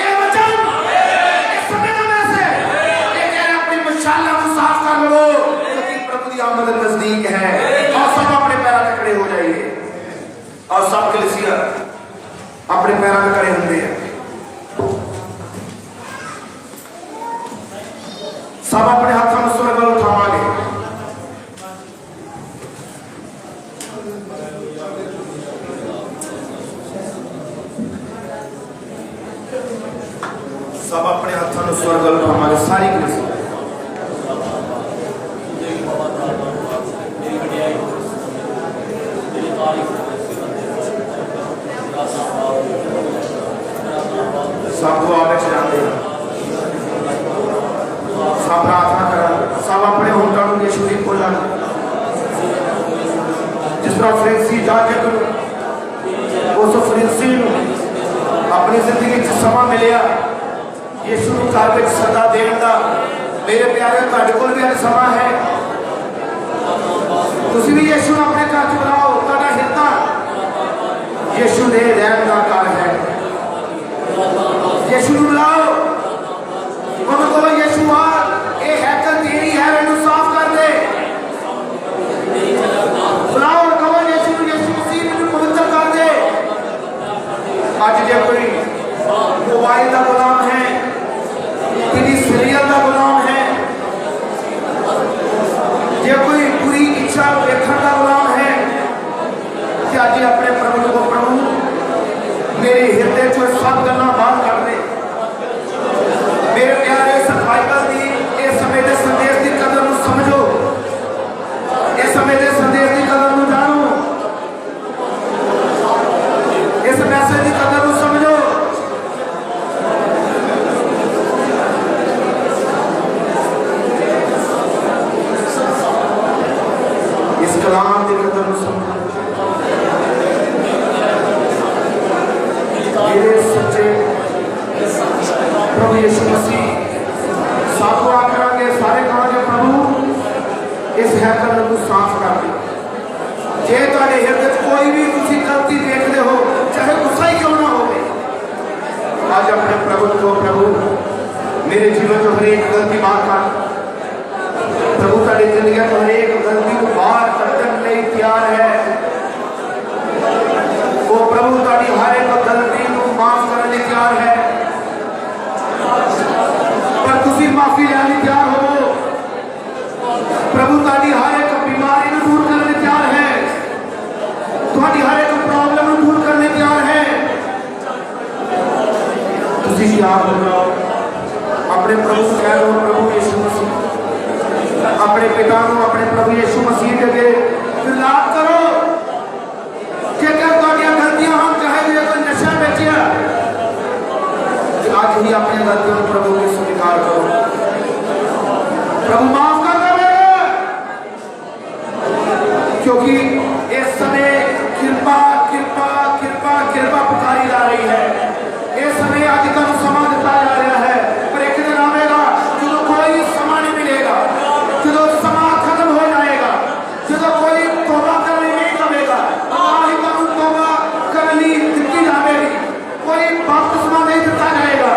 ये वचन इस समय का मैसेज ये कह रहे अपनी मशाला को साफ कर लो, क्योंकि प्रभु की आमद नजदीक है। और सब अपने पैरों पे खड़े हो जाइए, और सब कलीसिया अपने पैरों पे खड़े होंगे हैं, सब अपने हाथों में स्वर्ग उठावांगे। सब अपने हाथों में स्वर्ग उठावांगे सारी कलीसिया। सब आवे चलाते हैं, सब प्रार्थना करा, सब अपने होंठों को यीशु की खोला। जिस तरह फरीसी जाजक उस फरीसी अपनी जिंदगी च समा मिलिया यीशु को घर में सदा देने का। मेरे प्यारे तुहाडे कोल भी समा है, तुसीं भी यीशु को अपने घर च बुलाओ। तुहाडा हिरदा यीशु दे रहन का घर है, यीशु को बुलाओ, उन्होंने कहो यीशु आ ये हैकल तेरी है, इन्हें साफ कर दे। बुलाओ कहो यीशु मसीह इन्हें पवित्र कर दे। आज जो कोई मोबाइल का गुलाम है, टीवी सीरियल का गुलाम है, जो कोई बुरी इच्छा देखने का गुलाम है, आज अपने प्रभु को प्रभु मेरे हृदय चो सब गल्लां बाहर कर दे। मेरे प्यारे बाइबल दी इस समय के संदेश की कदर को समझो, इस समय के संदेश की कदर को जानो, इस मैसेज की कदर को समझो। इस कलाम की कदर को समझो। मेरे सच्चे प्रभु यीशु मसीह साफ आखरांगे, सारे कहांगे प्रभु इस हैकल को साफ कर दे। जे तुहाडे हृदय कोई भी तुसीं गलती देखते हो, चाहे गुस्सा ही क्यों ना हो, आज अपने प्रभु को प्रभु मेरे जीवन में हर एक गलती बाहर कर। प्रभु तुहाडी जिंदगी में हर एक गलती को बाहर करने के लिए तैयार है। वो प्रभु तुहाडी हर एक गलती को माफ करने तैयार है। प्रभु माफ कर देवे, क्योंकि इस समय कृपा कृपा कृपा कृपा पुकारी जा रही है। इस समय अज तक समा दिता जा रहा है, पर एक दिन आएगा जो कोई समा नहीं मिलेगा, जो समा खत्म हो जाएगा, जो कोई तौबा करने नहीं करेगा, तौबा करनी दी जाएगी, कोई वक्त समा नहीं दिता जाएगा।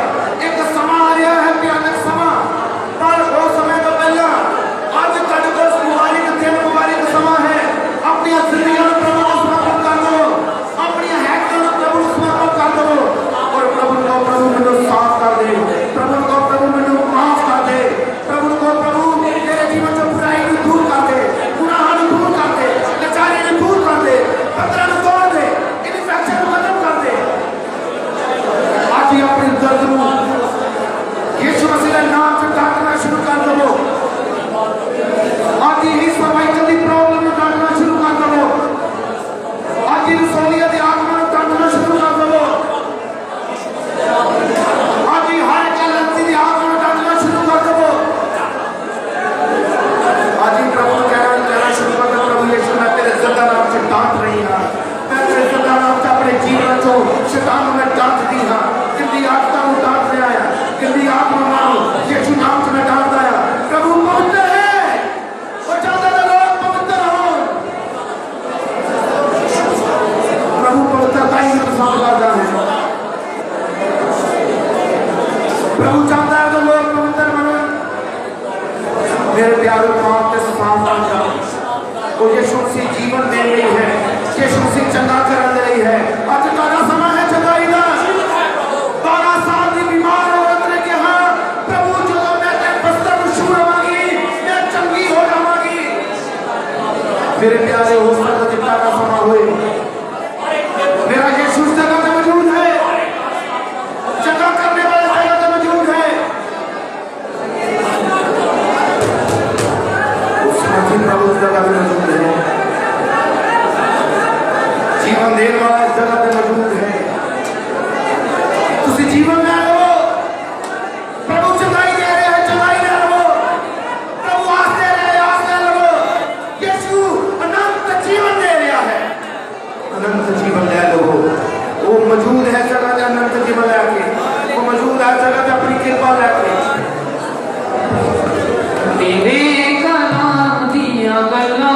एक समा आ रहा है, भयानक समा, पर वो समय तो पहला आज कल को मुबारक दिन मुबारक समा है। अपनी जिंदगी में प्रभु को समर्पण कर दो, अपनी हैकर प्रभु को समर्पण कर दो, और प्रभु को प्रभु मुझे साफ कर दे, प्रभु को प्रभु मुझे माफ कर दे, प्रभु को प्रभु तेरे जीवन से बुराई को दूर कर दे, गुनाह को दूर कर दे, लाचारी को दूर कर दे, खतरा को तोड़ दे, इन्फेक्शन को खत्म कर दे। आज ही अपने दर्द को यीशु मसीह के नाम से डांटना शुरू कर दो। आज ही सर्वाइकल की प्रॉब्लम में डांटना शुरू कर दो। आज ही रसोलियत की आत्मा में डांटना शुरू कर दो। आज ही हर गलती की आत्मा में डांटना शुरू कर दो। आज ही प्रभु कहना शुरू कर दो, प्रभु यीशु मैं तेरे जिंदा नाम से डांट रही हूं, मैं तेरे जिंदा नाम से अपने जीवन को शैतान में डांट दी हां, किंदी आत्मा को डांट रहा है, किंदी आत्मा मानो यीशु नाम से मैं डांट रहा। प्रभु पवित्र है और चाहता है लोग पवित्र हो। प्रभु पवित्रता ही पसंद करता है। प्रभु चाहता है कि लोग पवित्र बने। मेरे प्यारे पाप के साथ वो यीशु मसीह जीवन दे रही है, यीशु मसीह चंगा कर दे रही है। आज का समय है चंगाई का। 12 साल की बीमार औरत ने कहा प्रभु जो मैं तेरे बस्तर में छू लवांगी मैं चंगी हो जाऊंगी। मेरे प्यारे हो सकता जितना का समय हुए मेरा यीशु इस जगह पे मौजूद है, चंगा करने वाला जगह पे मौजूद है। प्रभु इस जगह पे मौजूद है, जीवन देने वाला इस जगह पे मौजूद है। तुसी जीवन ले लो, प्रभु चंगाई दे रहे हैं, चंगाई ले लो, प्रभु आस दे रहे हैं, आस ले लो। यीशु अनंत जीवन दे रहा है, अनंत जीवन ले लो। वो मौजूद है जगह पे, अनंत जीवन लेके वो मौजूद है जगह पे, अपनी कृपा लेके। तेरे कलाम दिया गला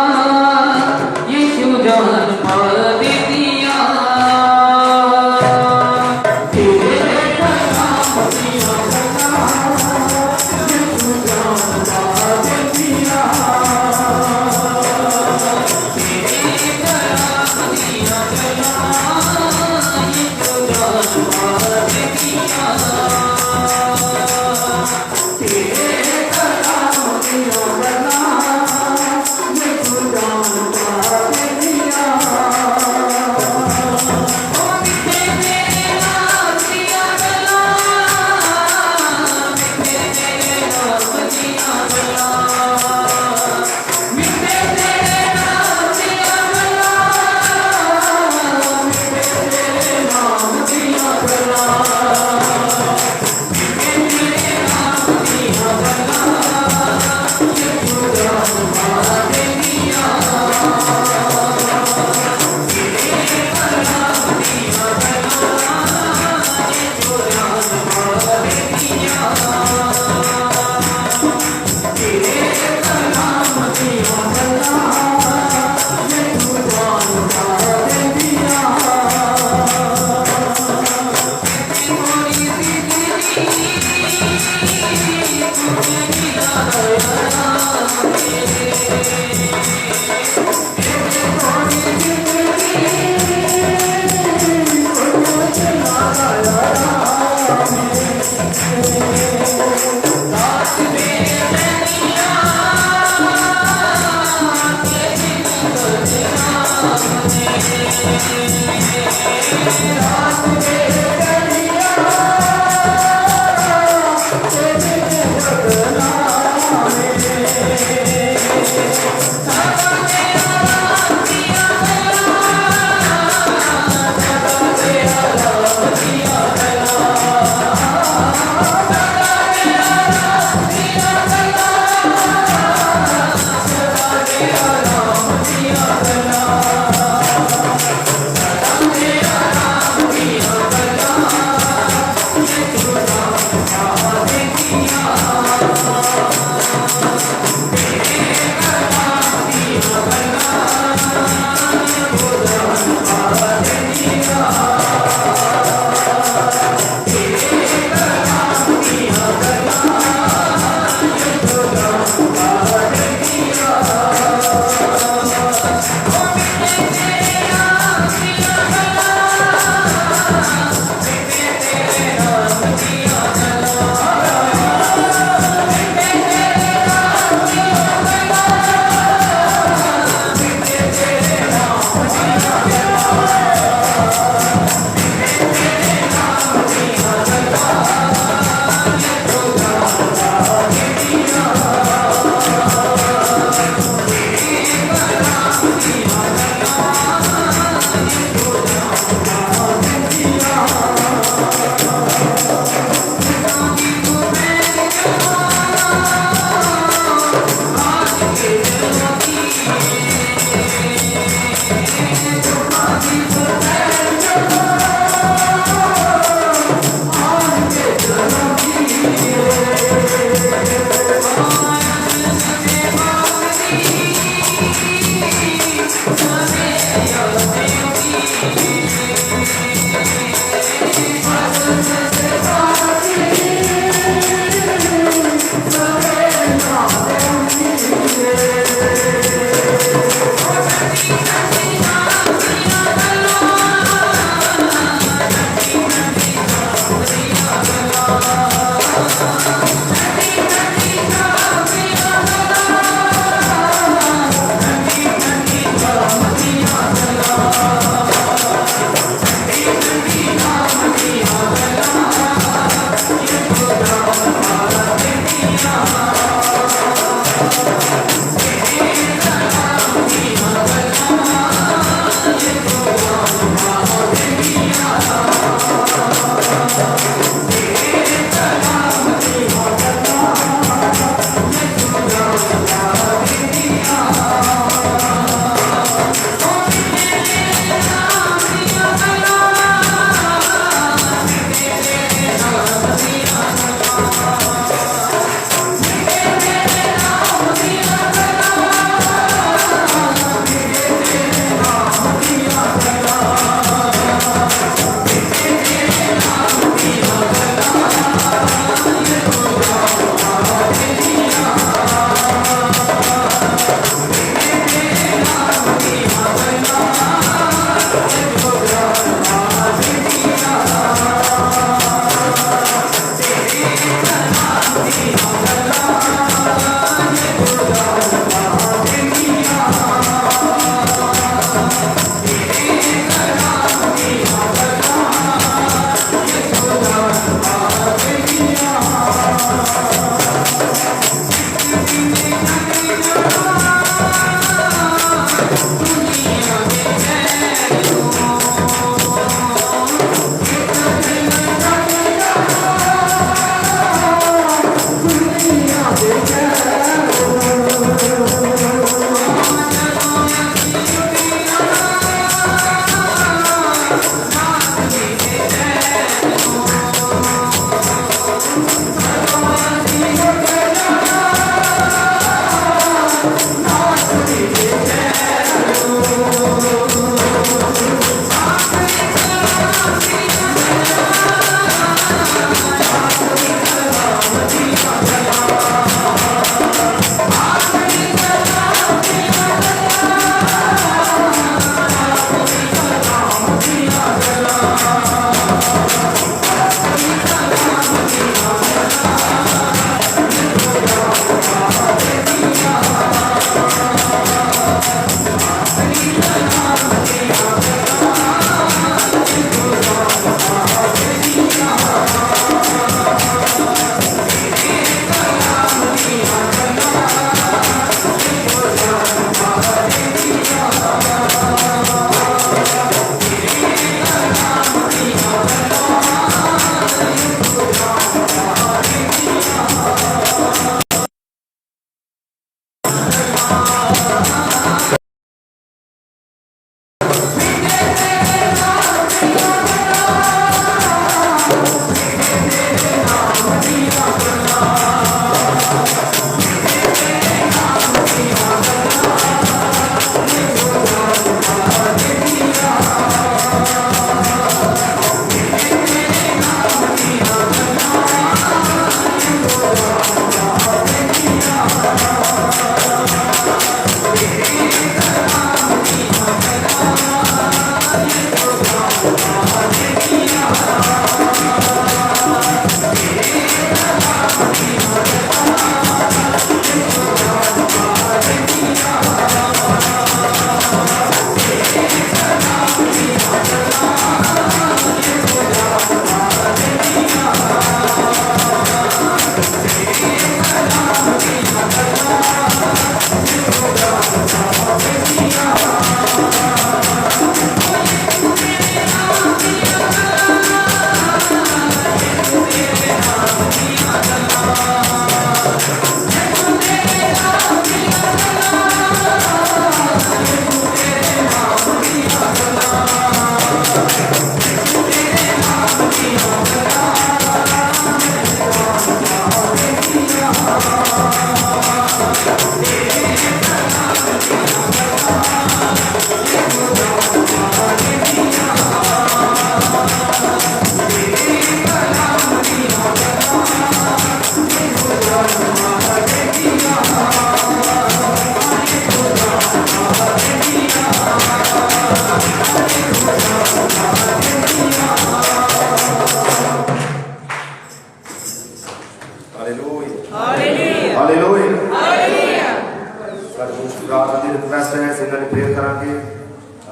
रात की रिक्वेस्ट है इस इन्होंने प्रेयर करांगे।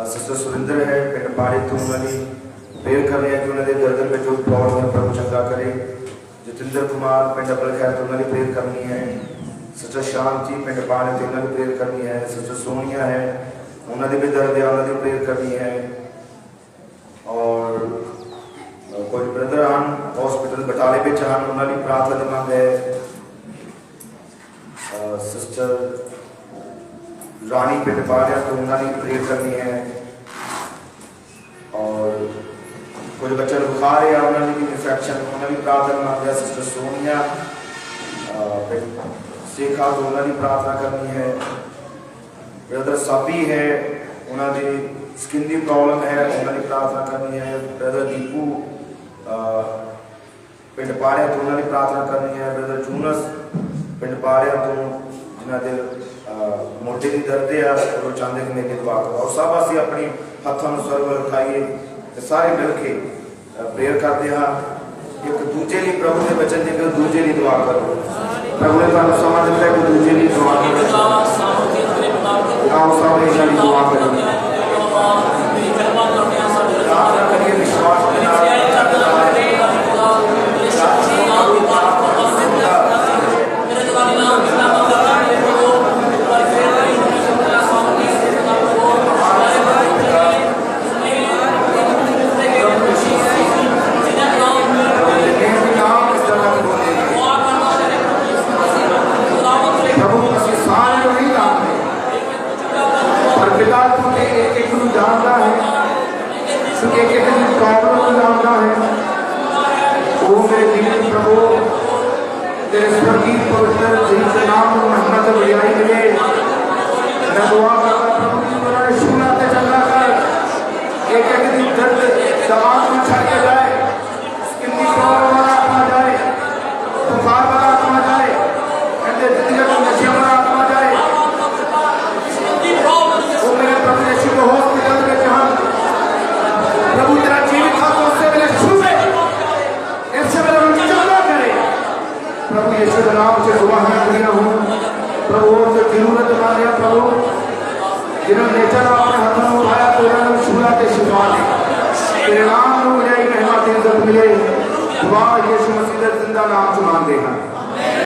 सिस्टर सुरिंदर है पिंड पाड़े तो उन्होंने प्रेयर कर रहे हैं कि उन्होंने गर्दन में जो प्रॉब्लम है प्रभु चंगा करे। जतिंदर कुमार पिंड बलखैर तो उन्होंने प्रेयर करनी है। सिस्टर शांति पिंड पाड़े तो उन्होंने प्रेयर करनी है। सिस्टर सोनिया है उन्होंने भी दर्द है उन्होंने प्रेयर करनी है। और कुछ ब्रदर हैं हॉस्पिटल बटाले में हैं उन्होंने प्रार्थना की मांग है। सिस्टर रानी पिंड पाड़िया तो उन्होंने प्रेयर करनी है। और कुछ बच्चे बुखार है उन्होंने भी इन्फेक्शन उन्होंने भी प्रार्थना मांग है। सिस्टर सोनिया शेखा तो उन्होंने प्रार्थना करनी है। ब्रदर साबी है उन्होंने स्किन की प्रॉब्लम है उन्होंने प्रार्थना करनी है। ब्रदर दीपू पिंड पाड़िया तो उन्होंने प्रार्थना करनी है। ब्रदर जूनस पिंड पाड़िया तो जिन्होंने मोटे की दर्द है वो चाहते कि मेरी दुआ करो। और सब असं अपनी हाथों में स्वर्ग उठाइए सारे मिल के प्रेयर करते हैं। एक दूजे लिए प्रभु के वचन देकर दूजे लिए दुआ करो। प्रभु ने तुम समा दिता है कि दूजे लिए दुआ करो। आओ सब एक लिए दुआ करो। प्रार्थना करिए विश्वास के साथ। तेरे स्वर्गीय पवित्र जिनके नाम में महिमा से बड़ाई मिले। मैं दुआ करता प्रभु की उन्होंने छूना ते चंगा कर। एक दिन दर्द दबाव में छड़ के जाए स्किन की प्रॉब्लम वाला आत्मा जाए बुखार वाला आत्मा जाए कहते जिंदगी में नशे वाला आत्मा जाए वो मेरे प्रभु यीशु को हॉस्पिटल में जहां प्रभु तेरा जीवित था तो उससे मेरे छूए इससे मेरे चंगा करे। प्रभु यीशु के नाम से दुआ मैं करिया हूँ। प्रभु से जरूरत मांगे प्रभु जिन्होंने नेचर अपने हाथों में उठाया तो उन्होंने छूला के शिफा दे। तेरे नाम में मुझे महिमा तेरी इज्जत मिले। दुआ यीशु मसीह के जिंदा नाम से मांगते हैं।